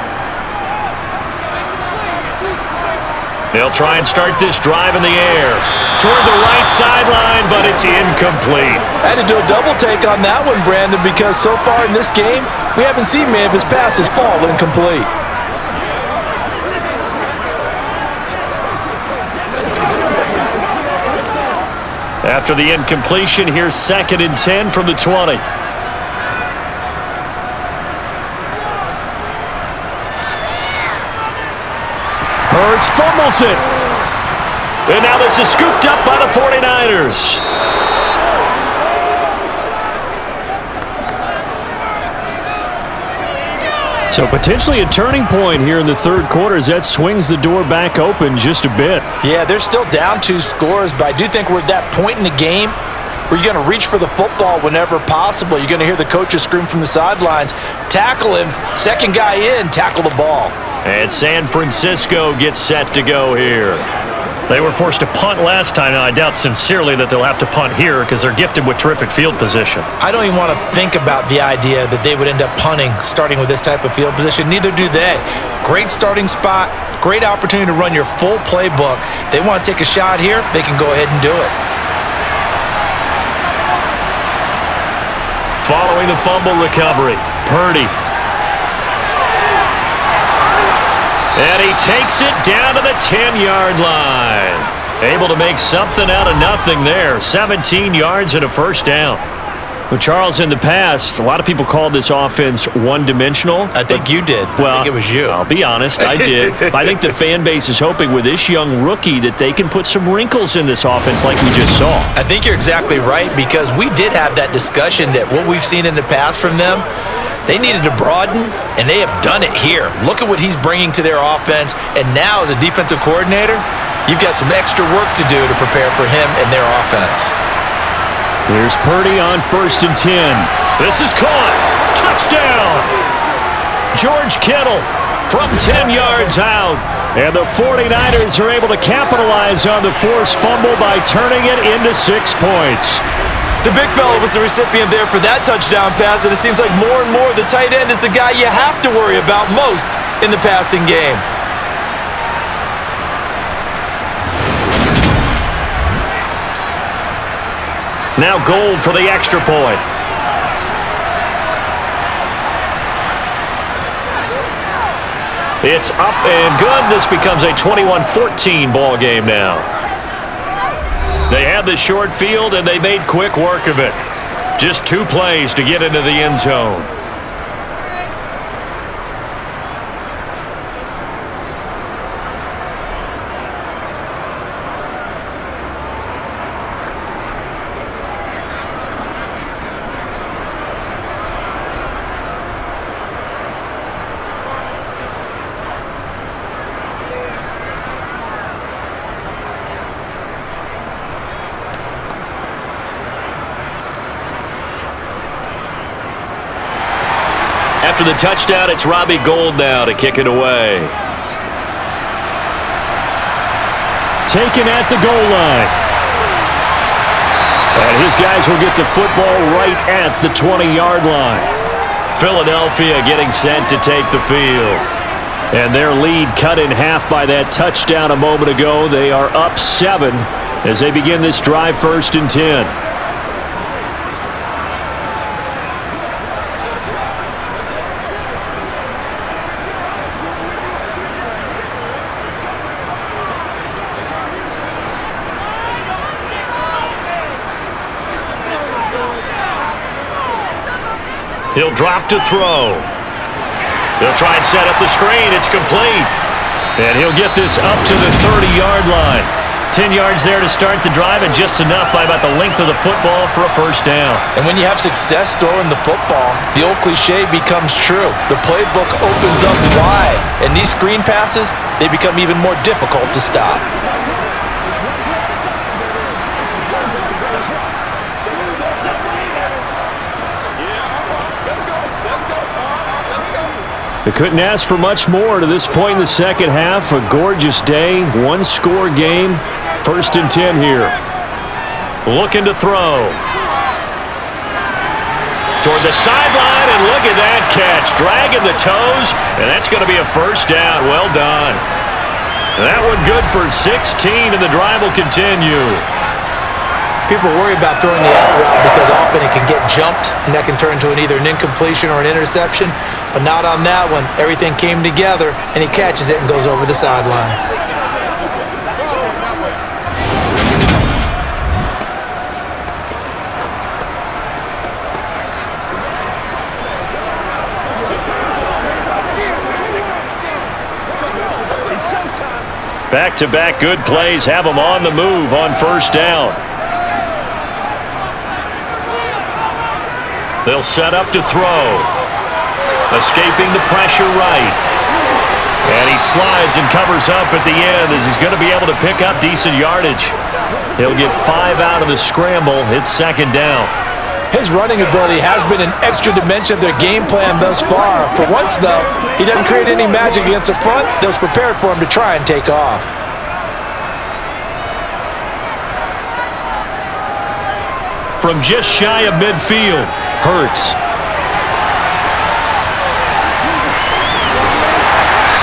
They'll try and start this drive in the air. Toward the right sideline, but it's incomplete. I had to do a double take on that one, Brandon, because so far in this game, we haven't seen many of his passes fall incomplete. After the incompletion, here's 2nd and 10 from the 20. Hurts fumbles it. And now this is scooped up by the 49ers. So potentially a turning point here in the 3rd quarter as that swings the door back open just a bit. Yeah, they're still down 2 scores, but I do think we're at that point in the game where you're going to reach for the football whenever possible. You're going to hear the coaches scream from the sidelines, tackle him, second guy in, tackle the ball. And San Francisco gets set to go here. They were forced to punt last time. Now, I doubt sincerely that they'll have to punt here because they're gifted with terrific field position. I don't even want to think about the idea that they would end up punting starting with this type of field position. Neither do they. Great starting spot, great opportunity to run your full playbook. If they want to take a shot here, they can go ahead and do it. Following the fumble recovery, Purdy. And he takes it down to the 10-yard line. Able to make something out of nothing there. 17 yards and a first down. Well, Charles, in the past, a lot of people called this offense one-dimensional. I think you did. Well, I think it was you. I'll be honest, I did. I think the fan base is hoping with this young rookie that they can put some wrinkles in this offense like we just saw. I think you're exactly right because we did have that discussion that what we've seen in the past from them, they needed to broaden, and they have done it here. Look at what he's bringing to their offense, and now as a defensive coordinator, you've got some extra work to do to prepare for him and their offense. Here's Purdy on 1st and 10. This is caught. Touchdown! George Kittle from 10 yards out. And the 49ers are able to capitalize on the forced fumble by turning it into 6 points. The big fella was the recipient there for that touchdown pass, and it seems like more and more the tight end is the guy you have to worry about most in the passing game. Now Gold for the extra point. It's up and good. This becomes a 21-14 ball game now. They had the short field, and they made quick work of it. Just 2 plays to get into the end zone. After the touchdown, it's Robbie Gould now to kick it away. Taken at the goal line. And his guys will get the football right at the 20-yard line. Philadelphia getting set to take the field. And their lead cut in half by that touchdown a moment ago. They are up 7 as they begin this drive 1st and 10. He'll drop to throw. He'll try and set up the screen. It's complete. And he'll get this up to the 30-yard line. 10 yards there to start the drive, and just enough by about the length of the football for a first down. And when you have success throwing the football, the old cliche becomes true. The playbook opens up wide, and these screen passes, they become even more difficult to stop. They couldn't ask for much more to this point in the second half. A gorgeous day, 1-score game. 1st and 10 here. Looking to throw. toward the sideline, and look at that catch. Dragging the toes, and that's going to be a first down. Well done. That one good for 16, and the drive will continue. People worry about throwing the out route because often it can get jumped, and that can turn into either an incompletion or an interception. But not on that one. Everything came together, and he catches it and goes over the sideline. Back-to-back good plays have them on the move on first down. They'll set up to throw. Escaping the pressure right. And he slides and covers up at the end as he's going to be able to pick up decent yardage. He'll get 5 out of the scramble. It's second down. His running ability has been an extra dimension of their game plan thus far. For once, though, he doesn't create any magic against the front that was prepared for him to try and take off. From just shy of midfield, Hurts.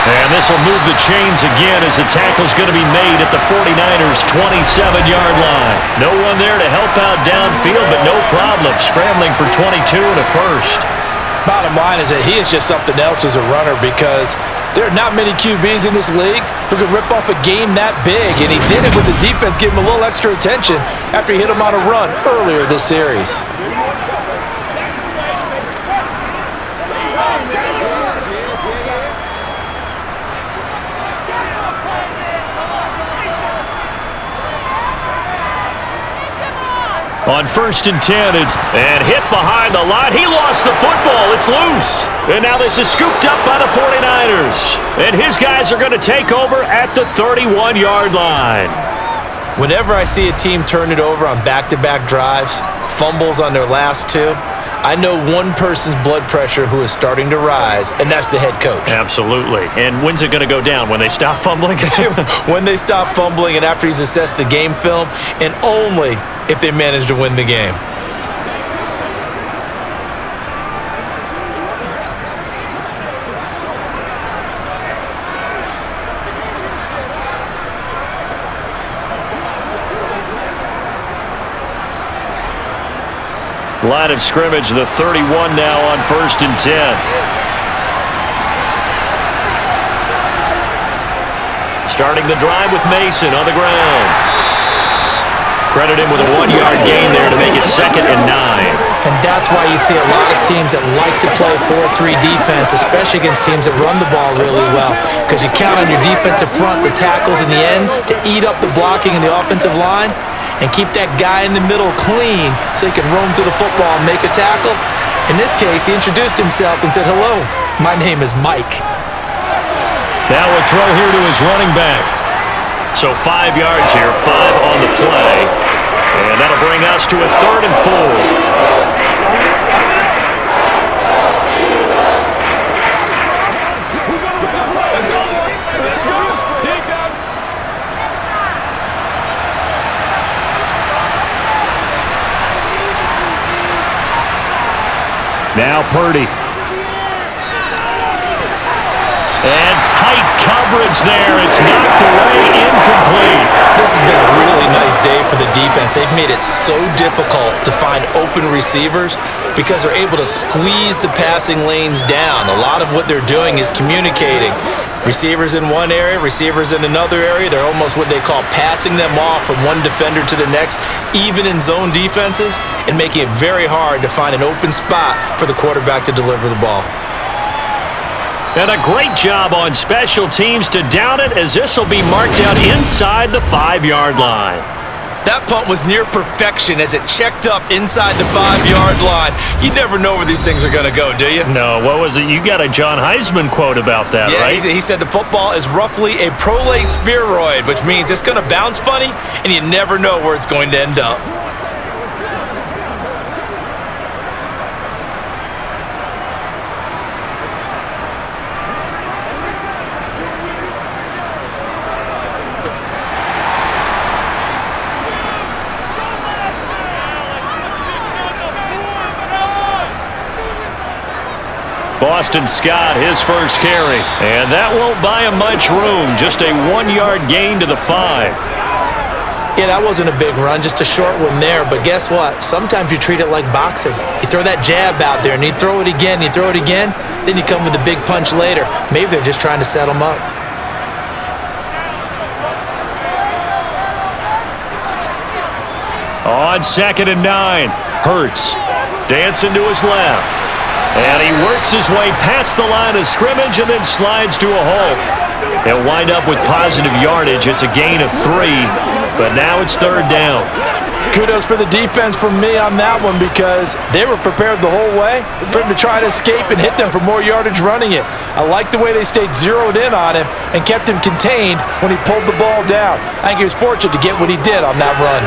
And this will move the chains again as the tackle's going to be made at the 49ers' 27-yard line. No one there to help out downfield, but no problem. Scrambling for 22 and a first. Bottom line is that he is just something else as a runner because there are not many QBs in this league who can rip off a game that big, and he did it with the defense giving him a little extra attention after he hit him on a run earlier this series. On 1st and 10, and hit behind the line. He lost the football. It's loose. And now this is scooped up by the 49ers. And his guys are going to take over at the 31-yard line. Whenever I see a team turn it over on back-to-back drives, fumbles on their last two, I know one person's blood pressure who is starting to rise, and that's the head coach. Absolutely. And when's it going to go down? When they stop fumbling? When they stop fumbling and after he's assessed the game film, and only if they manage to win the game. Line of scrimmage, the 31 now on 1st and 10. Starting the drive with Mason on the ground. Credit him with a 1-yard gain there to make it 2nd and 9. And that's why you see a lot of teams that like to play 4-3 defense, especially against teams that run the ball really well, because you count on your defensive front, the tackles and the ends, to eat up the blocking in the offensive line and keep that guy in the middle clean so he can roam to the football and make a tackle. In this case, he introduced himself and said, "Hello, my name is Mike." Now a throw here to his running back. So 5 yards here, 5 on the play. And that'll bring us to a 3rd and 4. Now Purdy. And tight coverage there. It's knocked away, incomplete. This has been a really nice day for the defense. They've made it so difficult to find open receivers because they're able to squeeze the passing lanes down. A lot of what they're doing is communicating. Receivers in one area, receivers in another area. They're almost what they call passing them off from one defender to the next, even in zone defenses, and making it very hard to find an open spot for the quarterback to deliver the ball. And a great job on special teams to down it, as this will be marked out inside the 5-yard line. That punt was near perfection as it checked up inside the 5-yard line. You never know where these things are going to go, do you? No, what was it? You got a John Heisman quote about that, right? Yeah, he said the football is roughly a prolate spheroid, which means it's going to bounce funny, and you never know where it's going to end up. Boston Scott, his first carry. And that won't buy him much room. Just a 1-yard gain to the 5. Yeah, that wasn't a big run, just a short one there. But guess what? Sometimes you treat it like boxing. You throw that jab out there, and you throw it again, then you come with a big punch later. Maybe they're just trying to set him up. On 2nd and 9, Hurts dancing to his left. And he works his way past the line of scrimmage and then slides to a hole. He'll wind up with positive yardage. It's a gain of 3, but now it's 3rd down. Kudos for the defense from me on that one because they were prepared the whole way for him to try to escape and hit them for more yardage running it. I like the way they stayed zeroed in on him and kept him contained when he pulled the ball down. I think he was fortunate to get what he did on that run.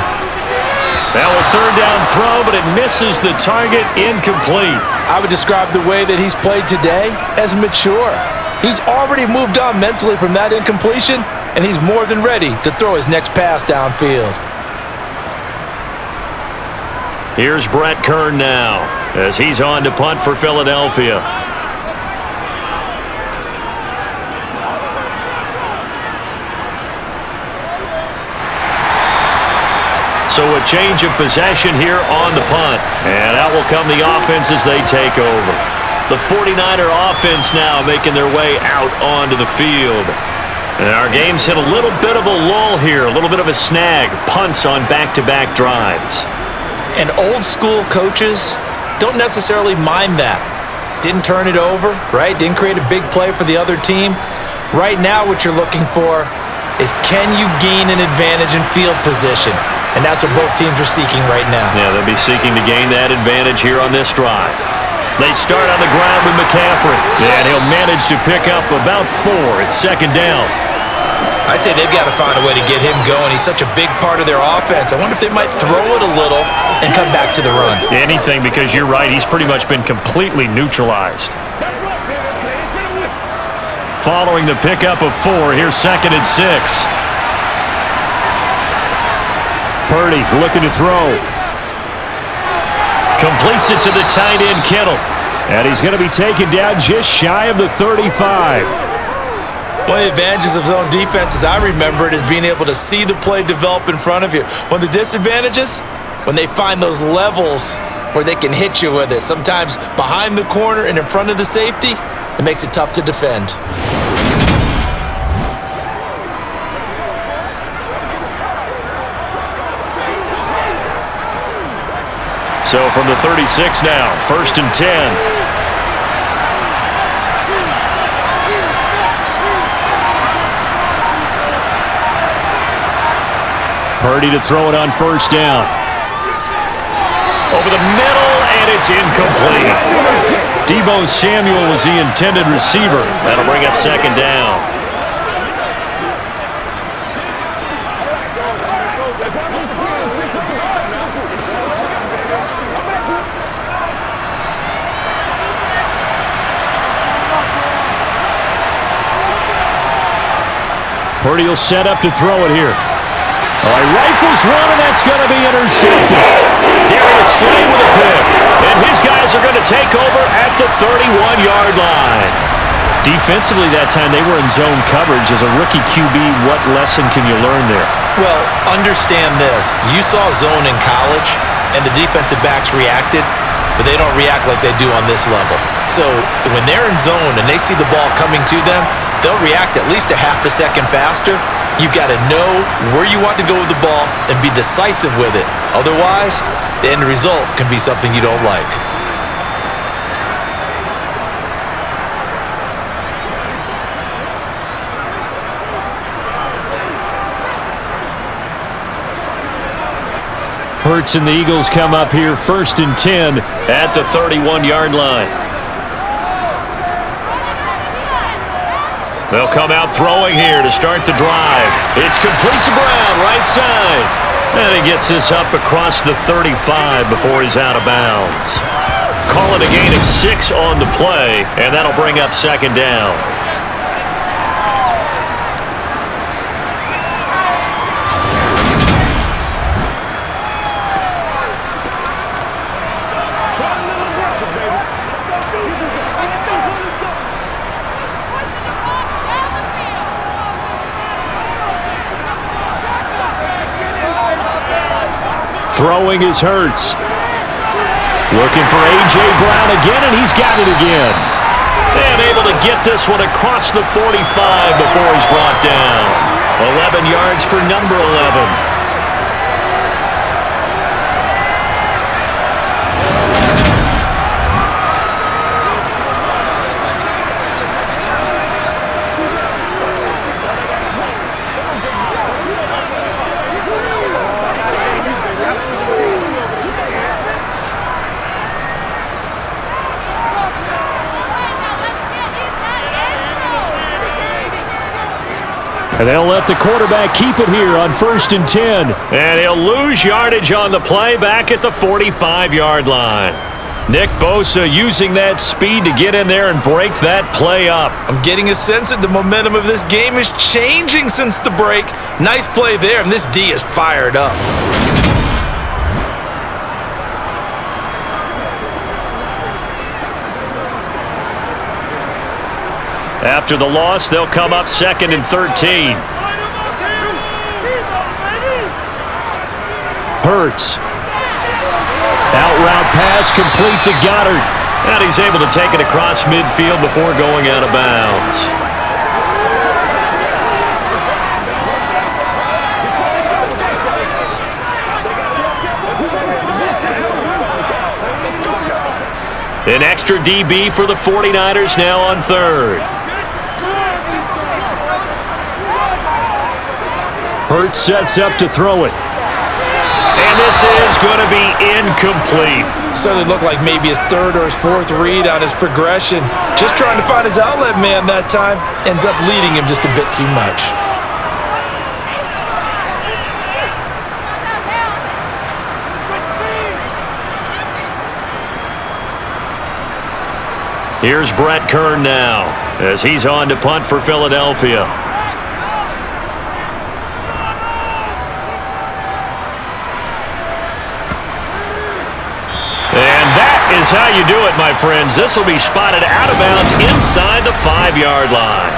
Now a 3rd down throw, but it misses the target, incomplete. I would describe the way that he's played today as mature. He's already moved on mentally from that incompletion, and he's more than ready to throw his next pass downfield. Here's Brett Kern now as he's on to punt for Philadelphia. So a change of possession here on the punt. And out will come the offense as they take over. The 49er offense now making their way out onto the field. And our game's hit a little bit of a lull here, a little bit of a snag. Punts on back-to-back drives. And old school coaches don't necessarily mind that. Didn't turn it over, right? Didn't create a big play for the other team. Right now what you're looking for is can you gain an advantage in field position? And that's what both teams are seeking right now. Yeah, they'll be seeking to gain that advantage here on this drive. They start on the ground with McCaffrey. And he'll manage to pick up about 4. It's 2nd down. I'd say they've got to find a way to get him going. He's such a big part of their offense. I wonder if they might throw it a little and come back to the run. Anything, because you're right. He's pretty much been completely neutralized. Following the pickup of 4, here's 2nd and 6. Purdy looking to throw. Completes it to the tight end, Kittle. And he's going to be taken down just shy of the 35. One of the advantages of zone defense, as I remember it, is being able to see the play develop in front of you. One of the disadvantages, when they find those levels where they can hit you with it, sometimes behind the corner and in front of the safety, it makes it tough to defend. So from the 36 now, 1st and 10. Purdy to throw it on 1st down. Over the middle, and it's incomplete. Deebo Samuel was the intended receiver. That'll bring up 2nd down. Purdy will set up to throw it here. Oh, he rifles one, and that's going to be intercepted. Darius Slay with a pick. And his guys are going to take over at the 31-yard line. Defensively that time, they were in zone coverage. As a rookie QB, what lesson can you learn there? Well, understand this. You saw zone in college, and the defensive backs reacted, but they don't react like they do on this level. So when they're in zone and they see the ball coming to them, they'll react at least a half a second faster. You've got to know where you want to go with the ball and be decisive with it. Otherwise, the end result can be something you don't like. Hurts and the Eagles come up here 1st and 10 at the 31-yard line. They'll come out throwing here to start the drive. It's complete to Brown, right side. And he gets this up across the 35 before he's out of bounds. Call it a gain of 6 on the play, and that'll bring up 2nd down. Throwing is Hurts. Looking for A.J. Brown again, and he's got it again. And able to get this one across the 45 before he's brought down. 11 yards for number 11. And they'll let the quarterback keep it here on 1st and 10. And he'll lose yardage on the play back at the 45-yard line. Nick Bosa using that speed to get in there and break that play up. I'm getting a sense that the momentum of this game is changing since the break. Nice play there, and this D is fired up. After the loss, they'll come up 2nd and 13. Hurts. Out route pass complete to Goddard. And he's able to take it across midfield before going out of bounds. An extra DB for the 49ers now on 3rd. Hurts sets up to throw it. And this is going to be incomplete. Certainly looked like maybe his 3rd or his 4th read on his progression. Just trying to find his outlet man that time. Ends up leading him just a bit too much. Here's Brett Kern now as he's on to punt for Philadelphia. Is how you do it, my friends. This will be spotted out of bounds inside the 5-yard line.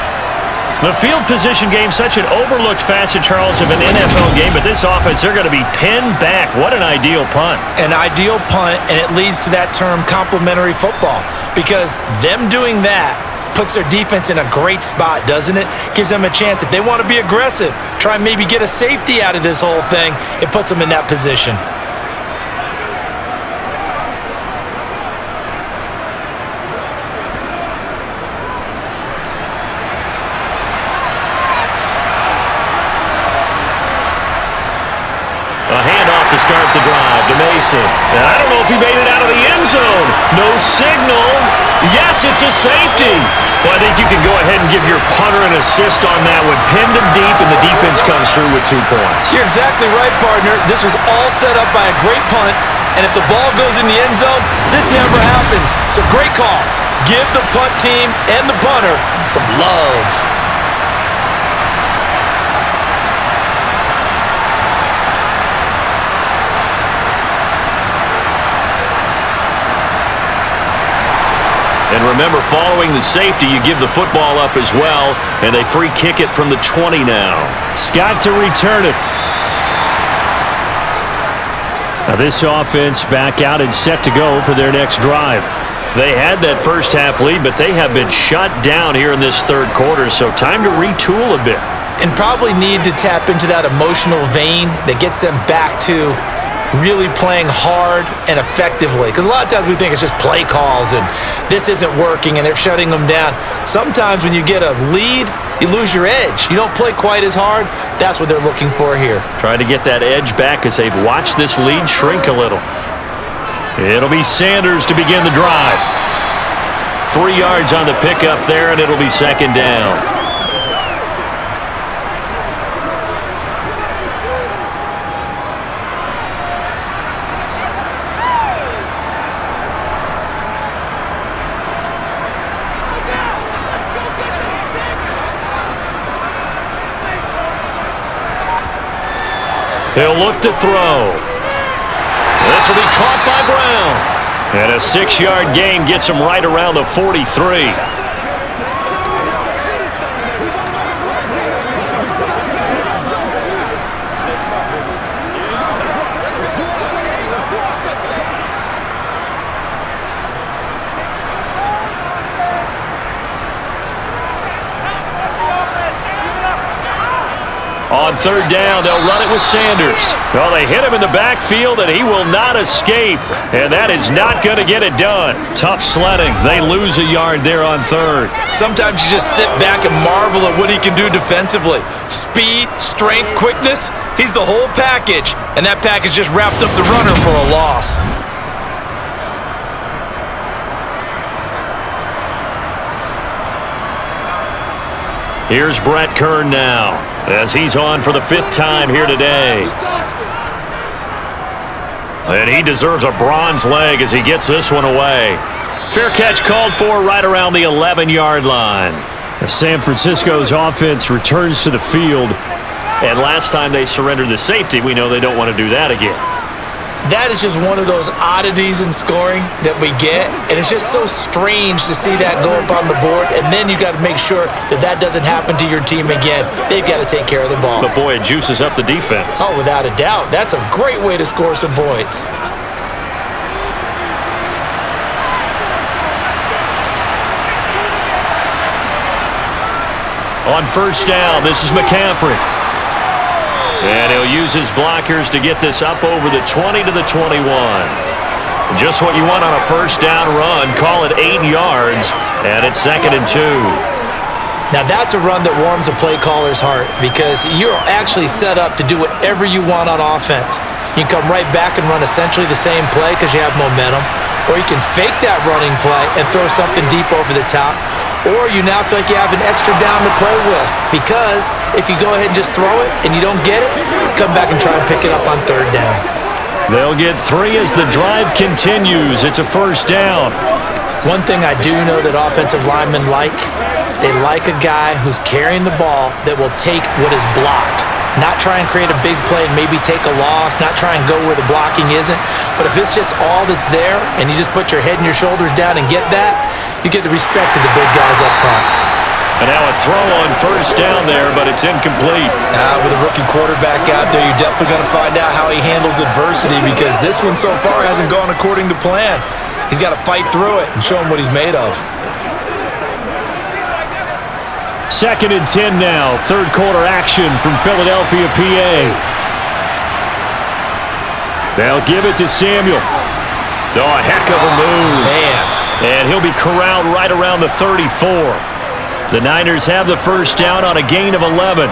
The field position game, such an overlooked facet, Charles, of an NFL game, but this offense, they're going to be pinned back. What an ideal punt. An ideal punt, and it leads to that term complementary football, because them doing that puts their defense in a great spot, doesn't it? Gives them a chance. If they want to be aggressive, try and maybe get a safety out of this whole thing, it puts them in that position. To start the drive to Mason. And I don't know if he made it out of the end zone. No signal. Yes, it's a safety. Well, I think you can go ahead and give your punter an assist on that one. Pinned him deep, and the defense comes through with 2 points. You're exactly right, partner. This was all set up by a great punt, and if the ball goes in the end zone, this never happens. So great call. Give the punt team and the punter some love. And remember, following the safety, you give the football up as well, and they free kick it from the 20 now. Scott to return it. Now this offense back out and set to go for their next drive. They had that first half lead, but they have been shut down here in this 3rd quarter, so time to retool a bit. And probably need to tap into that emotional vein that gets them back to really playing hard and effectively. Because a lot of times we think it's just play calls and this isn't working and they're shutting them down. Sometimes when you get a lead, you lose your edge. You don't play quite as hard. That's what they're looking for here. Trying to get that edge back as they've watched this lead shrink a little. It'll be Sanders to begin the drive. 3 yards on the pickup there, and it'll be 2nd down. He'll look to throw. This will be caught by Brown. And a 6-yard gain gets him right around the 43. On third down, they'll run it with Sanders. Well, they hit him in the backfield, and he will not escape. And that is not going to get it done. Tough sledding. They lose a yard there on third. Sometimes you just sit back and marvel at what he can do defensively. Speed, strength, quickness. He's the whole package. And that package just wrapped up the runner for a loss. Here's Brett Kern now, as he's on for the 5th time here today. And he deserves a bronze leg as he gets this one away. Fair catch called for right around the 11-yard line. San Francisco's offense returns to the field. And last time they surrendered the safety, we know they don't want to do that again. That is just one of those oddities in scoring that we get, and it's just so strange to see that go up on the board, and then you got to make sure that that doesn't happen to your team again. They've got to take care of the ball. But boy, it juices up the defense. Oh, without a doubt. That's a great way to score some points. On first down, this is McCaffrey. And he'll use his blockers to get this up over the 20 to the 21. Just what you want on a first down run. Call it 8 yards, and it's 2nd and 2. Now that's a run that warms a play caller's heart because you're actually set up to do whatever you want on offense. You can come right back and run essentially the same play because you have momentum, or you can fake that running play and throw something deep over the top, or you now feel like you have an extra down to play with because if you go ahead and just throw it and you don't get it, come back and try and pick it up on third down. They'll get 3 as the drive continues. It's a first down. One thing I do know that offensive linemen like, they like a guy who's carrying the ball that will take what is blocked. Not try and create a big play and maybe take a loss, not try and go where the blocking isn't. But if it's just all that's there and you just put your head and your shoulders down and get that, you get the respect of the big guys up front. And now a throw on first down there, but it's incomplete. With a rookie quarterback out there, you're definitely going to find out how he handles adversity because this one so far hasn't gone according to plan. He's got to fight through it and show him what he's made of. 2nd and 10 now. Third quarter action from Philadelphia, PA. They'll give it to Samuel. Oh, a heck of a move. Man. And he'll be corralled right around the 34. The Niners have the first down on a gain of 11.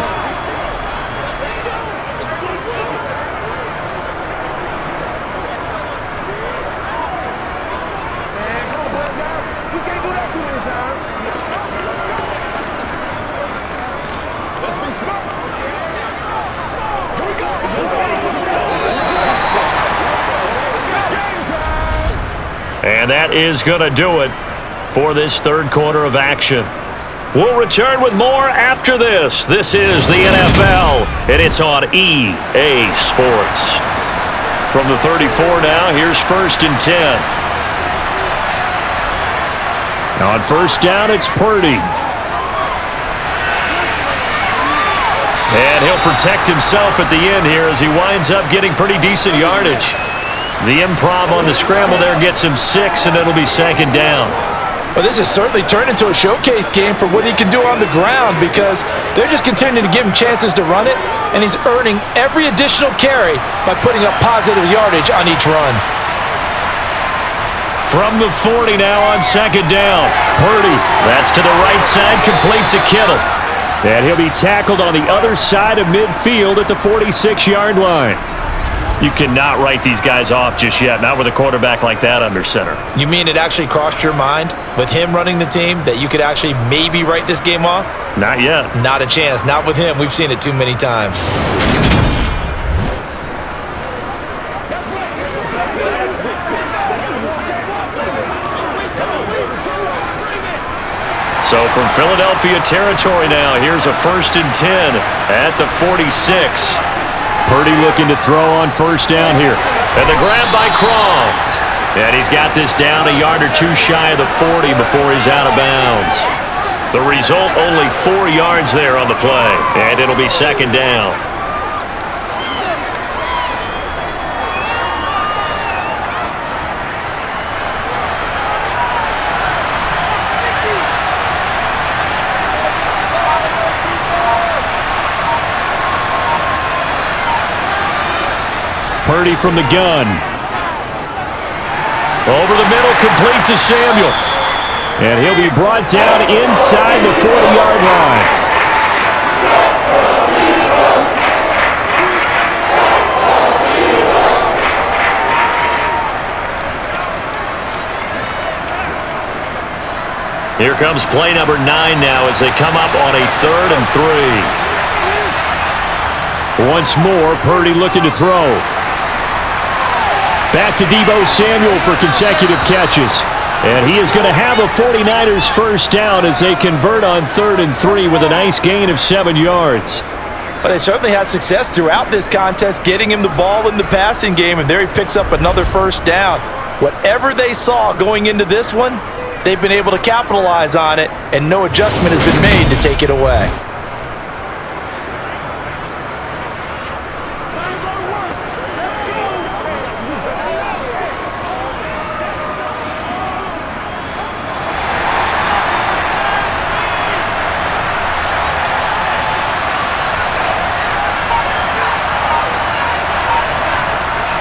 And that is going to do it for this third quarter of action. We'll return with more after this. This is the NFL, and it's on EA Sports. From the 34 now, here's 1st and 10. On first down, it's Purdy. And he'll protect himself at the end here as he winds up getting pretty decent yardage. The improv on the scramble there gets him 6, and it'll be 2nd down. Well, this has certainly turned into a showcase game for what he can do on the ground because they're just continuing to give him chances to run it, and he's earning every additional carry by putting up positive yardage on each run. From the 40 now on 2nd down. Purdy, that's to the right side, complete to Kittle. And he'll be tackled on the other side of midfield at the 46-yard line. You cannot write these guys off just yet, not with a quarterback like that under center. You mean it actually crossed your mind with him running the team that you could actually maybe write this game off? Not yet. Not a chance. Not with him. We've seen it too many times. So from Philadelphia territory now, here's a 1st and 10 at the 46. Purdy looking to throw on first down here. And the grab by Croft. And he's got this down a yard or 2 shy of the 40 before he's out of bounds. The result, only 4 yards there on the play. And it'll be 2nd down. Purdy from the gun. Over the middle, complete to Samuel. And he'll be brought down inside the 40-yard line. Here comes play number 9 now as they come up on a 3rd and 3. Once more, Purdy looking to throw. Back to Deebo Samuel for consecutive catches. And he is going to have a 49ers first down as they convert on 3rd and 3 with a nice gain of 7 yards. Well, they certainly had success throughout this contest, getting him the ball in the passing game, and there he picks up another first down. Whatever they saw going into this one, they've been able to capitalize on it, and no adjustment has been made to take it away.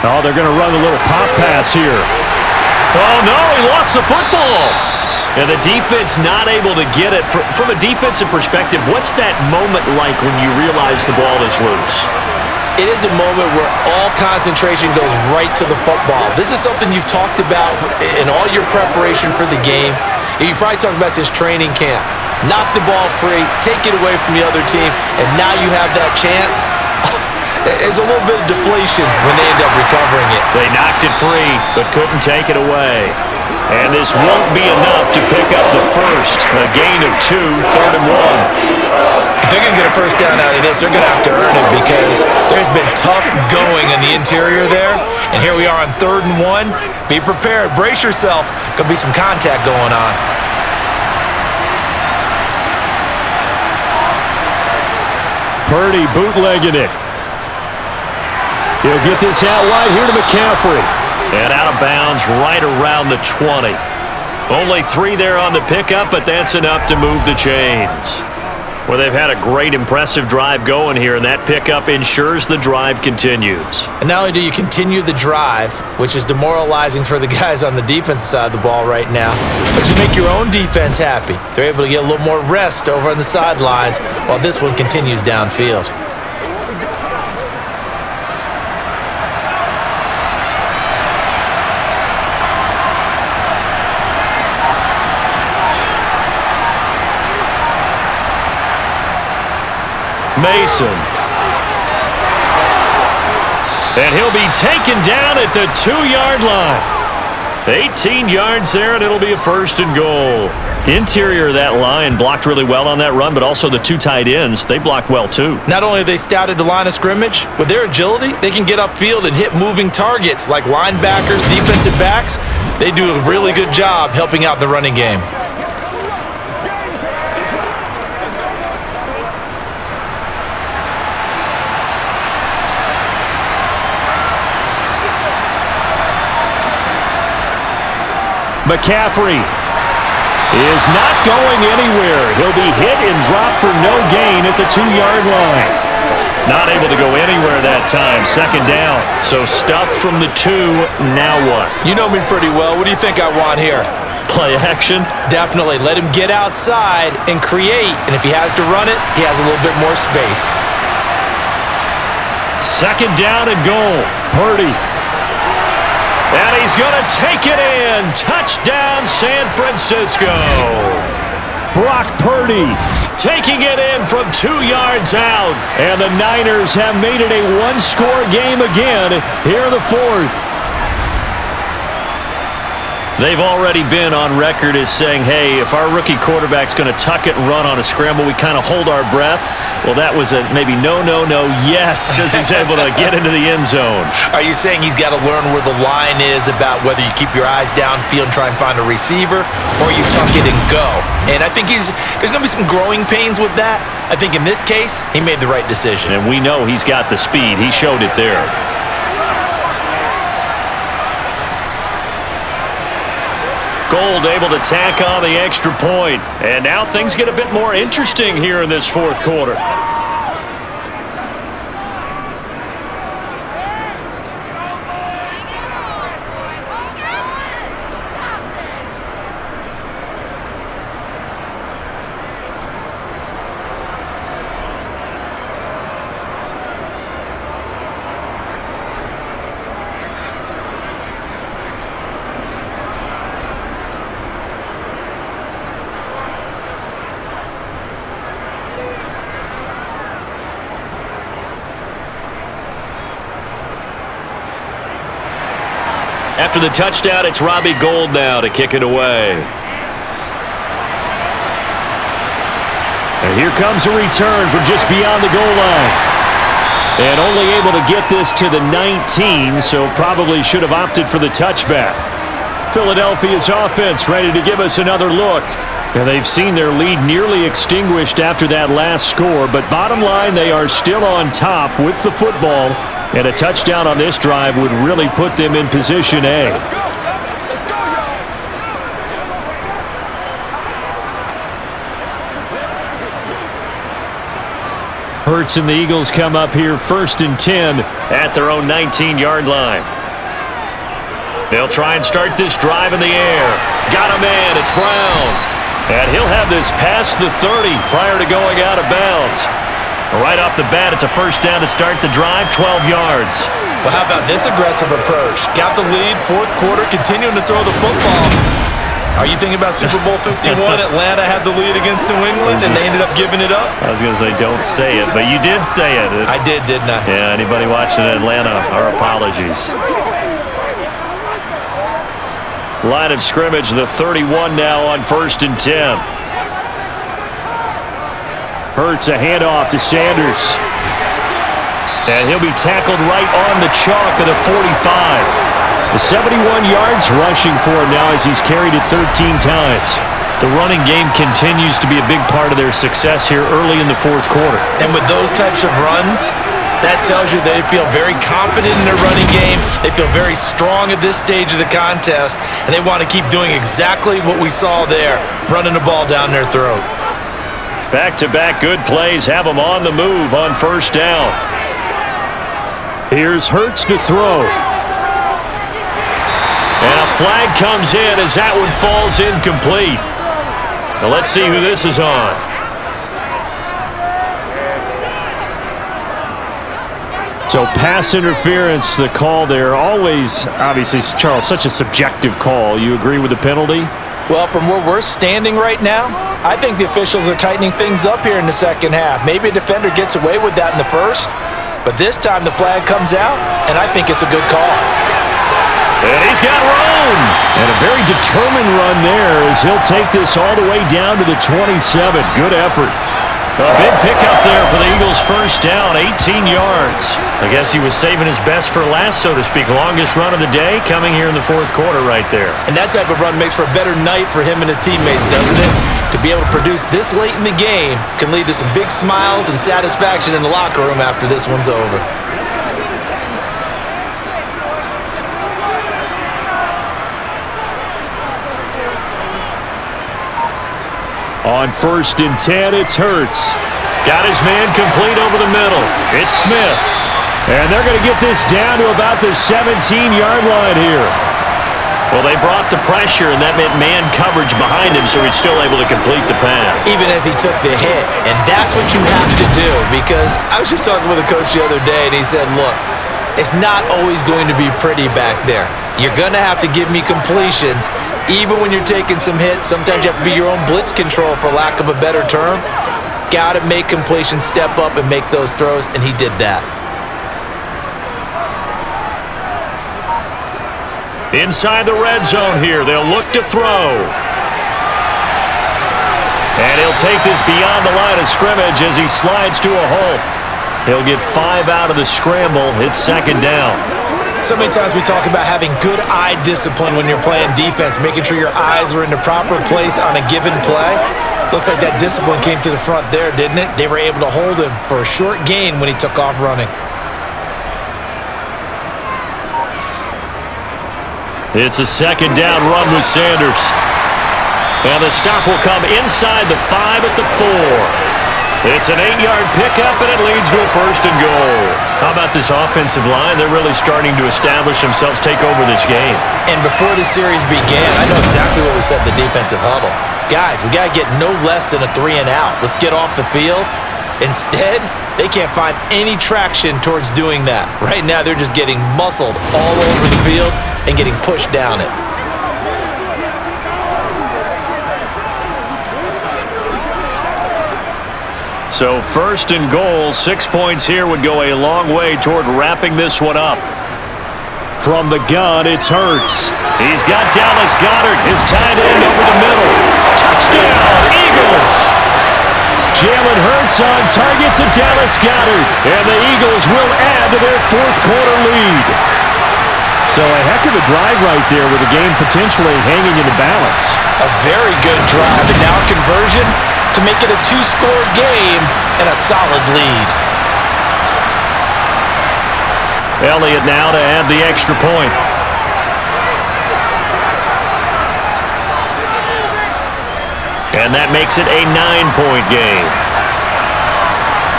Oh, they're going to run a little pop pass here. Oh, no, he lost the football. And the defense not able to get it. From a defensive perspective, what's that moment like when you realize the ball is loose? It is a moment where all concentration goes right to the football. This is something you've talked about in all your preparation for the game. You probably talked about this training camp. Knock the ball free, take it away from the other team, and now you have that chance. There's a little bit of deflation when they end up recovering it. They knocked it free, but couldn't take it away. And this won't be enough to pick up the first. A gain of 2, 3rd and 1. If they're going to get a first down out of this, they're going to have to earn it because there's been tough going in the interior there. And here we are on 3rd and 1. Be prepared. Brace yourself. Could be some contact going on. Purdy bootlegging it. He'll get this out wide here to McCaffrey. And out of bounds right around the 20. Only 3 there on the pickup, but that's enough to move the chains. Well, they've had a great, impressive drive going here, and that pickup ensures the drive continues. And not only do you continue the drive, which is demoralizing for the guys on the defensive side of the ball right now, but you make your own defense happy. They're able to get a little more rest over on the sidelines while this one continues downfield. Mason. And he'll be taken down at the 2-yard line. 18 yards there, and it'll be a 1st and goal. Interior of that line blocked really well on that run, but also the 2 tight ends, they blocked well too. Not only have they scouted the line of scrimmage, with their agility, they can get upfield and hit moving targets like linebackers, defensive backs. They do a really good job helping out the running game. McCaffrey is not going anywhere. He'll be hit and dropped for no gain at the 2-yard line. Not able to go anywhere that time. 2nd down. So stuffed from the 2. Now what? You know me pretty well. What do you think I want here? Play action? Definitely. Let him get outside and create. And if he has to run it, he has a little bit more space. 2nd down and goal. Purdy. And he's going to take it in. Touchdown, San Francisco. Brock Purdy taking it in from 2 yards out. And the Niners have made it a 1-score game again here in the 4th. They've already been on record as saying, hey, if our rookie quarterback's going to tuck it and run on a scramble, we kind of hold our breath. Well, that was a maybe no, yes, as he's able to get into the end zone. Are you saying he's got to learn where the line is about whether you keep your eyes downfield and try and find a receiver, or you tuck it and go? And I think there's going to be some growing pains with that. I think in this case, he made the right decision. And we know he's got the speed. He showed it there. Gold able to tack on the extra point. And now things get a bit more interesting here in this 4th quarter. After the touchdown, it's Robbie Gould now to kick it away. And here comes a return from just beyond the goal line. And only able to get this to the 19, so probably should have opted for the touchback. Philadelphia's offense ready to give us another look. And they've seen their lead nearly extinguished after that last score, but bottom line, they are still on top with the football, and a touchdown on this drive would really put them in position A. Hurts and the Eagles come up here 1st and 10 at their own 19-yard line. They'll try and start this drive in the air. Got a man, it's Brown. And he'll have this past the 30 prior to going out of bounds. Right off the bat, it's a first down to start the drive, 12 yards. Well, how about this aggressive approach? Got the lead, 4th quarter, continuing to throw the football. Are you thinking about Super Bowl 51? Atlanta had the lead against New England, and they ended up giving it up? I was going to say, don't say it, but you did say it. I did, didn't I? Yeah, anybody watching Atlanta, our apologies. Line of scrimmage, the 31 now on 1st and 10. Hurts a handoff to Sanders. And he'll be tackled right on the chalk of the 45. The 71 yards rushing for him now as he's carried it 13 times. The running game continues to be a big part of their success here early in the 4th quarter. And with those types of runs, that tells you they feel very confident in their running game. They feel very strong at this stage of the contest, and they want to keep doing exactly what we saw there, running the ball down their throat. Back-to-back good plays have them on the move on 1st down. Here's Hurts to throw. And a flag comes in as that one falls incomplete. Now let's see who this is on. So pass interference, the call there. Always, obviously, Charles, such a subjective call. You agree with the penalty? Well, from where we're standing right now, I think the officials are tightening things up here in the second half. Maybe a defender gets away with that in the first, but this time the flag comes out, and I think it's a good call. And he's got room. And a very determined run there as he'll take this all the way down to the 27. Good effort. A big pickup there for the Eagles' first down, 18 yards. I guess he was saving his best for last, so to speak. Longest run of the day coming here in the 4th quarter right there. And that type of run makes for a better night for him and his teammates, doesn't it? To be able to produce this late in the game can lead to some big smiles and satisfaction in the locker room after this one's over. On 1st and 10, it's Hurts. Got his man complete over the middle. It's Smith. And they're going to get this down to about the 17-yard line here. Well, they brought the pressure, and that meant man coverage behind him, so he's still able to complete the pass. Even as he took the hit. And that's what you have to do, because I was just talking with a coach the other day, and he said, look, it's not always going to be pretty back there. You're going to have to give me completions. Even when you're taking some hits, sometimes you have to be your own blitz control, for lack of a better term. Got to make completions, step up, and make those throws, and he did that. Inside the red zone here, they'll look to throw. And he'll take this beyond the line of scrimmage as he slides to a hole. He'll get 5 out of the scramble. It's 2nd down. So many times we talk about having good eye discipline when you're playing defense, making sure your eyes are in the proper place on a given play. Looks like that discipline came to the front there, didn't it? They were able to hold him for a short gain when he took off running. It's a 2nd down run with Sanders. And the stop will come inside the 5 at the 4. It's an 8-yard pickup, and it leads to a 1st and goal. How about this offensive line? They're really starting to establish themselves, take over this game. And before the series began, I know exactly what we said in the defensive huddle. Guys, we got to get no less than a 3 and out. Let's get off the field. Instead, they can't find any traction towards doing that. Right now, they're just getting muscled all over the field and getting pushed down it. So 1st and goal, 6 points here would go a long way toward wrapping this one up. From the gun, it's Hurts. He's got Dallas Goedert, his tight end, over the middle. Touchdown, Eagles! Jalen Hurts on target to Dallas Goedert, and the Eagles will add to their fourth quarter lead. So a heck of a drive right there with the game potentially hanging in the balance. A very good drive, and now conversion to make it a two-score game and a solid lead. Elliott now to add the extra point. And that makes it a 9-point game.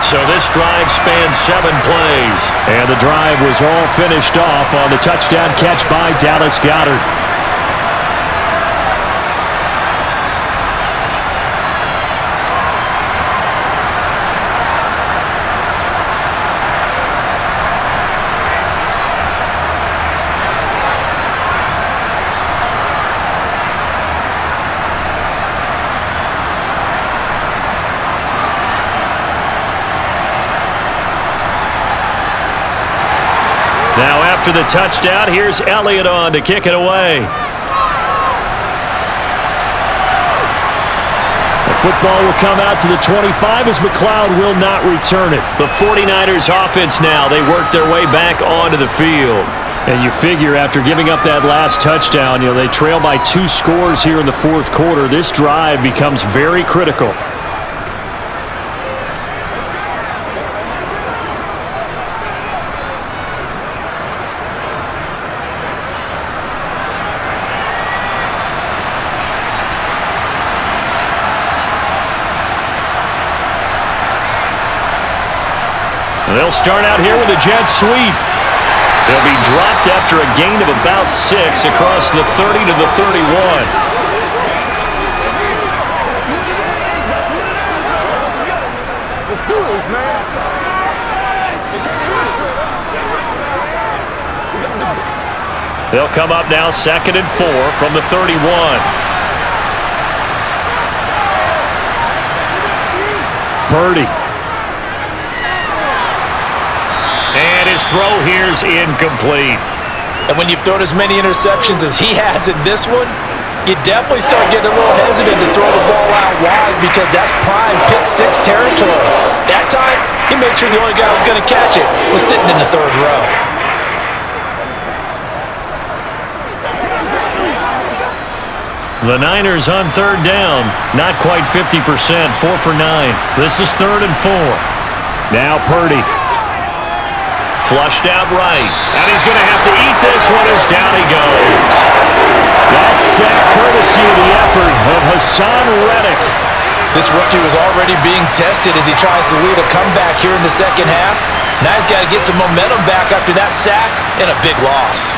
So this drive spans 7 plays. And the drive was all finished off on the touchdown catch by Dallas Goedert. Now after the touchdown, here's Elliott on to kick it away. The football will come out to the 25 as McLeod will not return it. The 49ers offense now, they work their way back onto the field. And you figure after giving up that last touchdown, they trail by 2 scores here in the fourth quarter. This drive becomes very critical. They'll start out here with a jet sweep. They'll be dropped after a gain of about 6 across the 30 to the 31. Let's do this, man. They'll come up now 2nd and 4 from the 31. Purdy. And his throw here's incomplete. And when you've thrown as many interceptions as he has in this one, you definitely start getting a little hesitant to throw the ball out wide because that's prime pick 6 territory. That time, he made sure the only guy who was going to catch it was sitting in the 3rd row. The Niners on 3rd down. Not quite 50%, 4 for 9. This is 3rd and 4. Now Purdy. Flushed out right. And he's going to have to eat this one as down he goes. That's sack courtesy of the effort of Hassan Reddick. This rookie was already being tested as he tries to lead a comeback here in the 2nd half. Now he's got to get some momentum back after that sack and a big loss.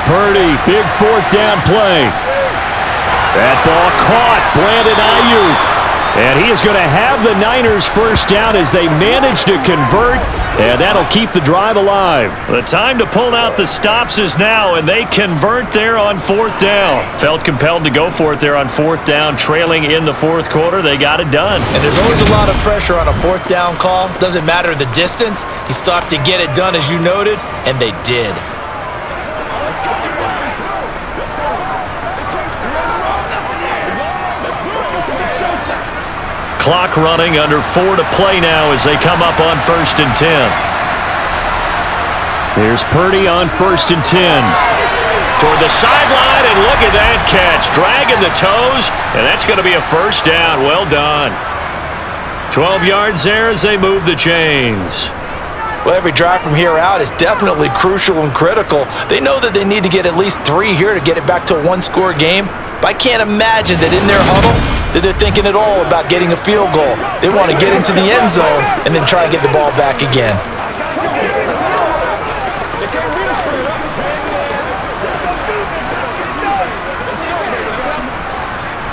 Purdy, big 4th down play. That ball caught, Brandon Ayuk. And he is going to have the Niners 1st down as they manage to convert, and that'll keep the drive alive. The time to pull out the stops is now, and they convert there on 4th down. Felt compelled to go for it there on 4th down, trailing in the 4th quarter. They got it done. And there's always a lot of pressure on a 4th down call. Doesn't matter the distance. You still have to get it done, as you noted, and they did. Clock running, under 4 to play now as they come up on 1st and 10. Here's Purdy on 1st and 10. Toward the sideline, and look at that catch. Dragging the toes, and that's going to be a 1st down. Well done. 12 yards there as they move the chains. Well, every drive from here out is definitely crucial and critical. They know that they need to get at least 3 here to get it back to a 1-score game. But I can't imagine that in their huddle that they're thinking at all about getting a field goal. They want to get into the end zone and then try and get the ball back again.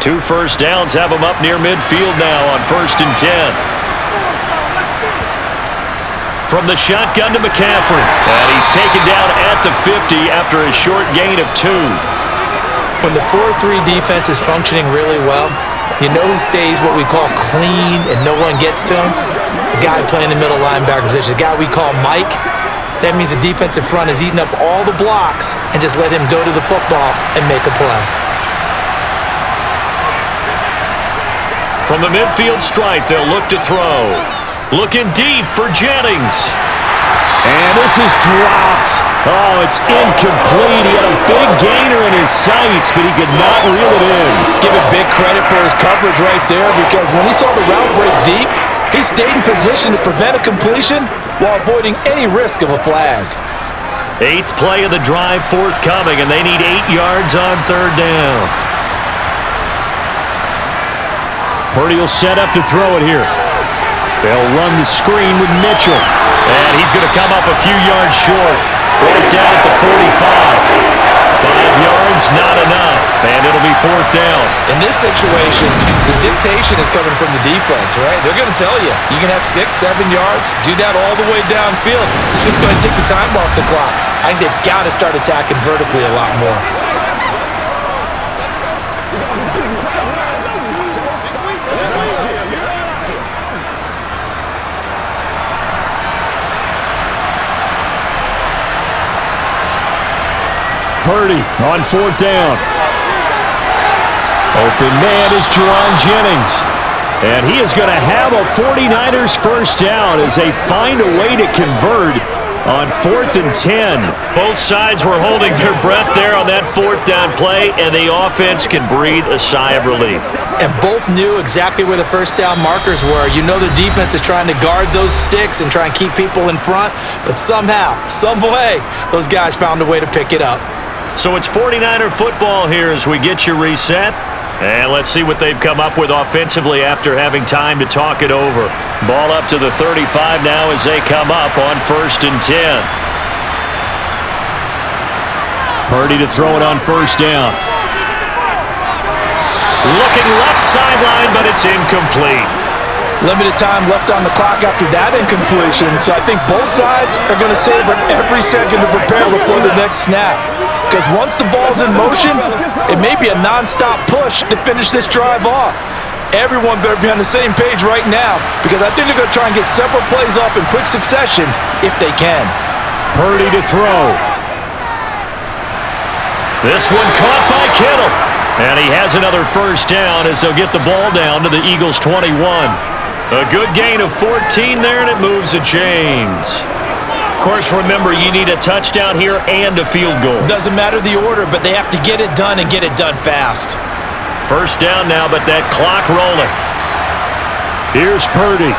2 first downs have him up near midfield now on 1st and 10. From the shotgun to McCaffrey. And he's taken down at the 50 after a short gain of 2. When the 4-3 defense is functioning really well, you know who stays what we call clean and no one gets to him? The guy playing the middle linebacker position, the guy we call Mike. That means the defensive front has eaten up all the blocks and just let him go to the football and make a play. From the midfield stripe, they'll look to throw. Looking deep for Jennings. And this is dropped. Oh, it's incomplete. He had a big gainer in his sights, but he could not reel it in. Give him big credit for his coverage right there, because when he saw the route break deep, he stayed in position to prevent a completion while avoiding any risk of a flag. 8th play of the drive forthcoming, and they need 8 yards on 3rd down. Purdy will set up to throw it here. They'll run the screen with Mitchell. And he's going to come up a few yards short. Brought down at the 45. 5 yards, not enough. And it'll be 4th down. In this situation, the dictation is coming from the defense, right? They're going to tell you, you can have 6, 7 yards, do that all the way downfield. It's just going to take the time off the clock. I think they've got to start attacking vertically a lot more. Purdy on 4th down. Open man is Juwan Jennings. And he is going to have a 49ers first down as they find a way to convert on 4th and 10. Both sides were holding their breath there on that 4th down play, and the offense can breathe a sigh of relief. And both knew exactly where the first down markers were. You know the defense is trying to guard those sticks and try and keep people in front, but somehow, some way, those guys found a way to pick it up. So it's 49er football here as we get you reset. And let's see what they've come up with offensively after having time to talk it over. Ball up to the 35 now as they come up on 1st and 10. Purdy to throw it on 1st down. Looking left sideline, but it's incomplete. Limited time left on the clock after that incompletion, so I think both sides are going to savor every second to prepare before the next snap. Because once the ball's in motion, it may be a non-stop push to finish this drive off. Everyone better be on the same page right now, because I think they're going to try and get several plays off in quick succession if they can. Purdy to throw. This one caught by Kittle. And he has another first down as they'll get the ball down to the Eagles' 21. A good gain of 14 there, and it moves the chains. Of course, remember, you need a touchdown here and a field goal. Doesn't matter the order, but they have to get it done and get it done fast. First down now, but that clock rolling. Here's Purdy.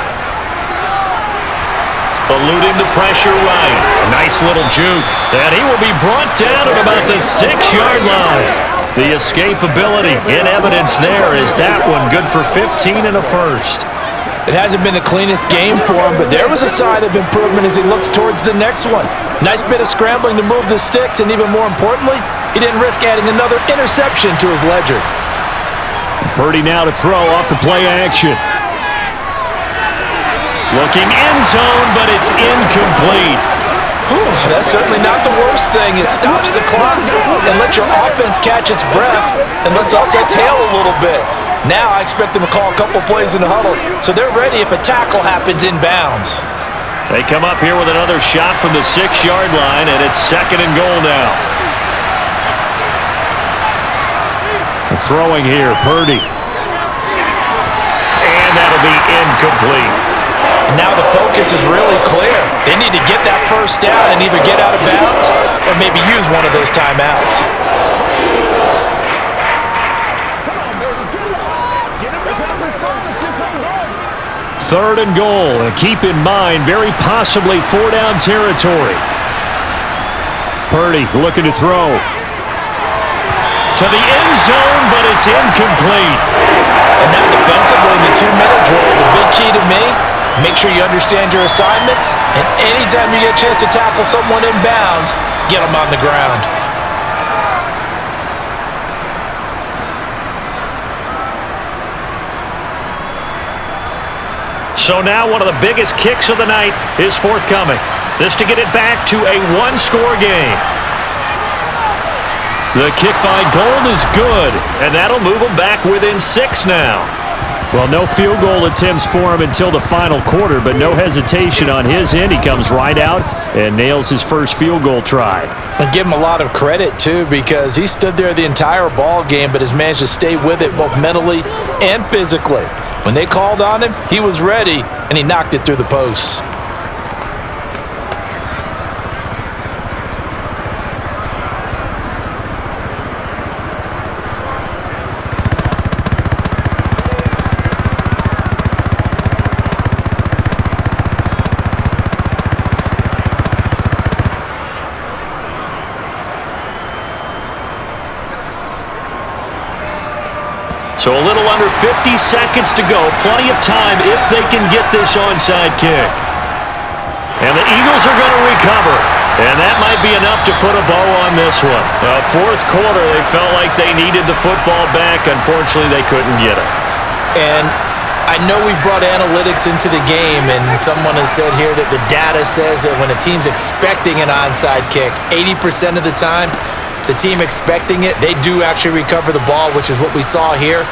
Eluding the pressure right. Nice little juke. And he will be brought down at about the 6-yard line. The escapability in evidence there is that one good for 15 and a first. It hasn't been the cleanest game for him, but there was a sign of improvement as he looks towards the next one. Nice bit of scrambling to move the sticks, and even more importantly, he didn't risk adding another interception to his ledger. Purdy now to throw off the play action. Looking end zone, but it's incomplete. Whew, that's certainly not the worst thing. It stops the clock and lets your offense catch its breath and lets us exhale a little bit. Now I expect them to call a couple plays in the huddle, so they're ready if a tackle happens inbounds. They come up here with another shot from the 6-yard line, and it's 2nd and goal now. Throwing here, Purdy. And that'll be incomplete. And now the focus is really clear. They need to get that first down and either get out of bounds or maybe use one of those timeouts. 3rd and goal. And keep in mind, very possibly 4-down territory. Purdy looking to throw. To the end zone, but it's incomplete. And now defensively in the 2-minute drill, the big key to me, make sure you understand your assignments, and anytime you get a chance to tackle someone in bounds, get them on the ground. So now one of the biggest kicks of the night is forthcoming. This to get it back to a one-score game. The kick by Gold is good, and that'll move them back within 6 now. Well, no field goal attempts for him until the final quarter, but no hesitation on his end. He comes right out and nails his first field goal try. And give him a lot of credit, too, because he stood there the entire ball game but has managed to stay with it both mentally and physically. When they called on him, he was ready, and he knocked it through the posts. So a little under 50 seconds to go. Plenty of time if they can get this onside kick. And the Eagles are going to recover. And that might be enough to put a bow on this one. Fourth quarter, they felt like they needed the football back. Unfortunately, they couldn't get it. And I know we brought analytics into the game, and someone has said here that the data says that when a team's expecting an onside kick, 80% of the time, the team expecting it, they do actually recover the ball, which is what we saw here.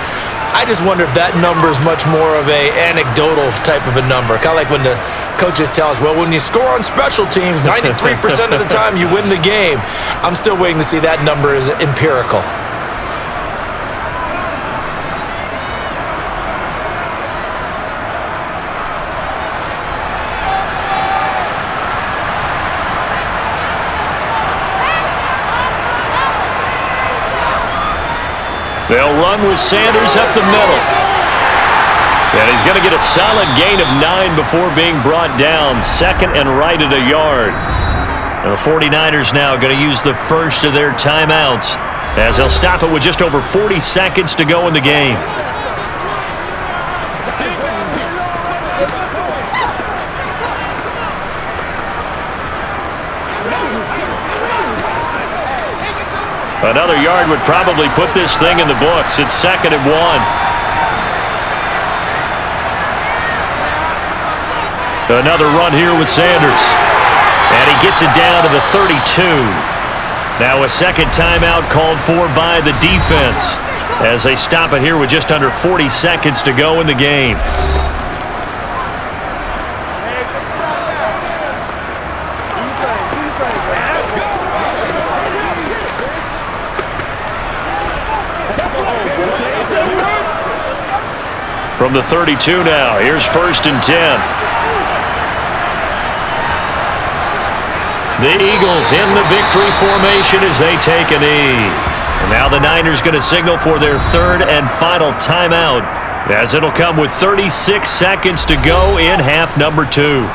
I just wonder if that number is much more of a anecdotal type of a number. Kind of like when the coaches tell us, well, when you score on special teams, 93% of the time you win the game. I'm still waiting to see that number is empirical. They'll run with Sanders up the middle. And he's going to get a solid gain of 9 before being brought down. Second and right at a yard. And the 49ers now going to use the first of their timeouts as they'll stop it with just over 40 seconds to go in the game. Another yard would probably put this thing in the books. It's 2nd and 1. Another run here with Sanders. And he gets it down to the 32. Now a second timeout called for by the defense as they stop it here with just under 40 seconds to go in the game. From the 32 now, here's 1st and 10. The Eagles in the victory formation as they take a knee. And now the Niners going to signal for their 3rd and final timeout as it'll come with 36 seconds to go in half number 2.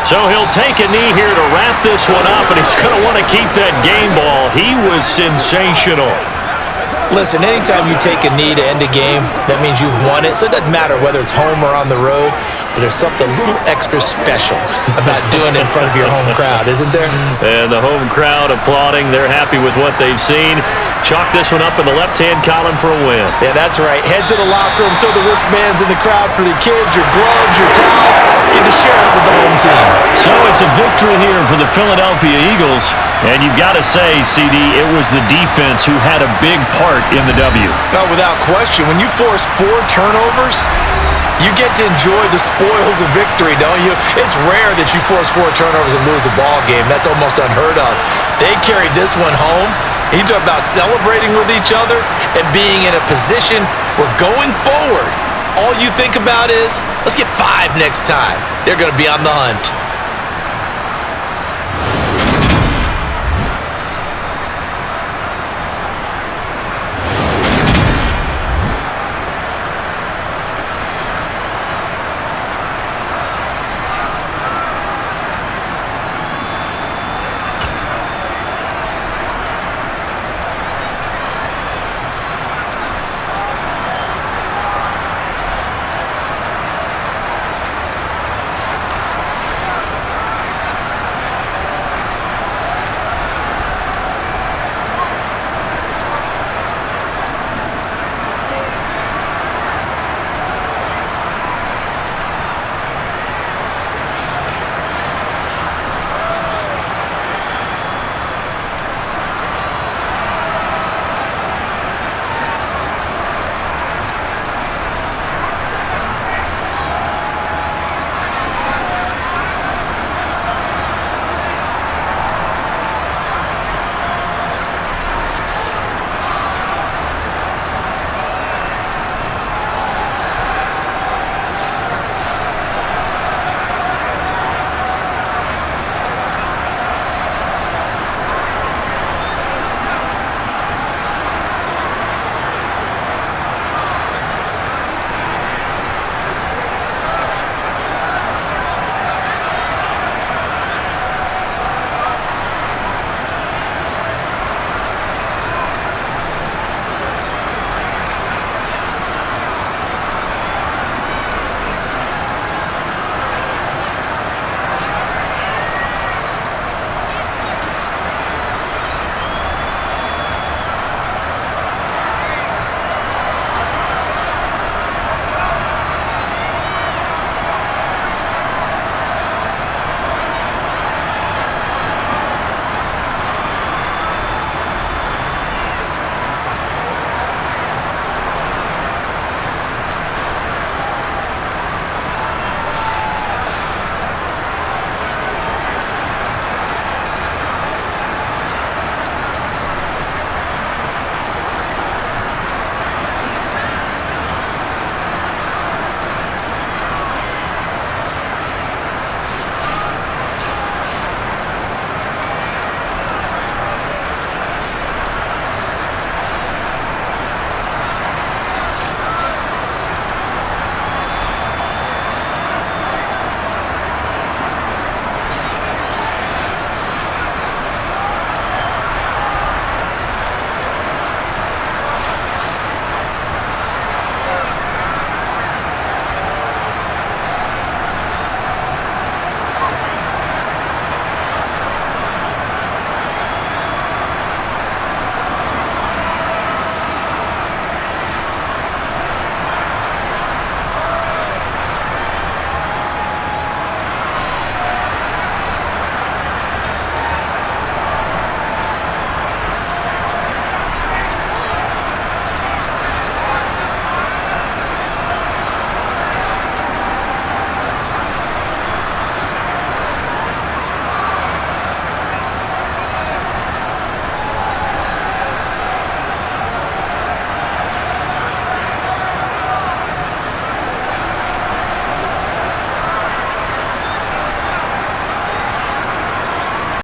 So he'll take a knee here to wrap this one up, and he's going to want to keep that game ball. He was sensational. Listen, anytime you take a knee to end a game, that means you've won it. So it doesn't matter whether it's home or on the road, but there's something a little extra special about doing it in front of your home crowd, isn't there? And the home crowd applauding. They're happy with what they've seen. Chalk this one up in the left-hand column for a win. Yeah, that's right. Head to the locker room, throw the wristbands in the crowd for the kids, your gloves, your towels. Get to share it with the home team. So it's a victory here for the Philadelphia Eagles. And you've got to say, CD, it was the defense who had a big part in the W. No, without question. When you force 4 turnovers, you get to enjoy the spoils of victory, don't you? It's rare that you force 4 turnovers and lose a ball game. That's almost unheard of. They carried this one home. He talked about celebrating with each other and being in a position where going forward, all you think about is, let's get 5 next time. They're going to be on the hunt.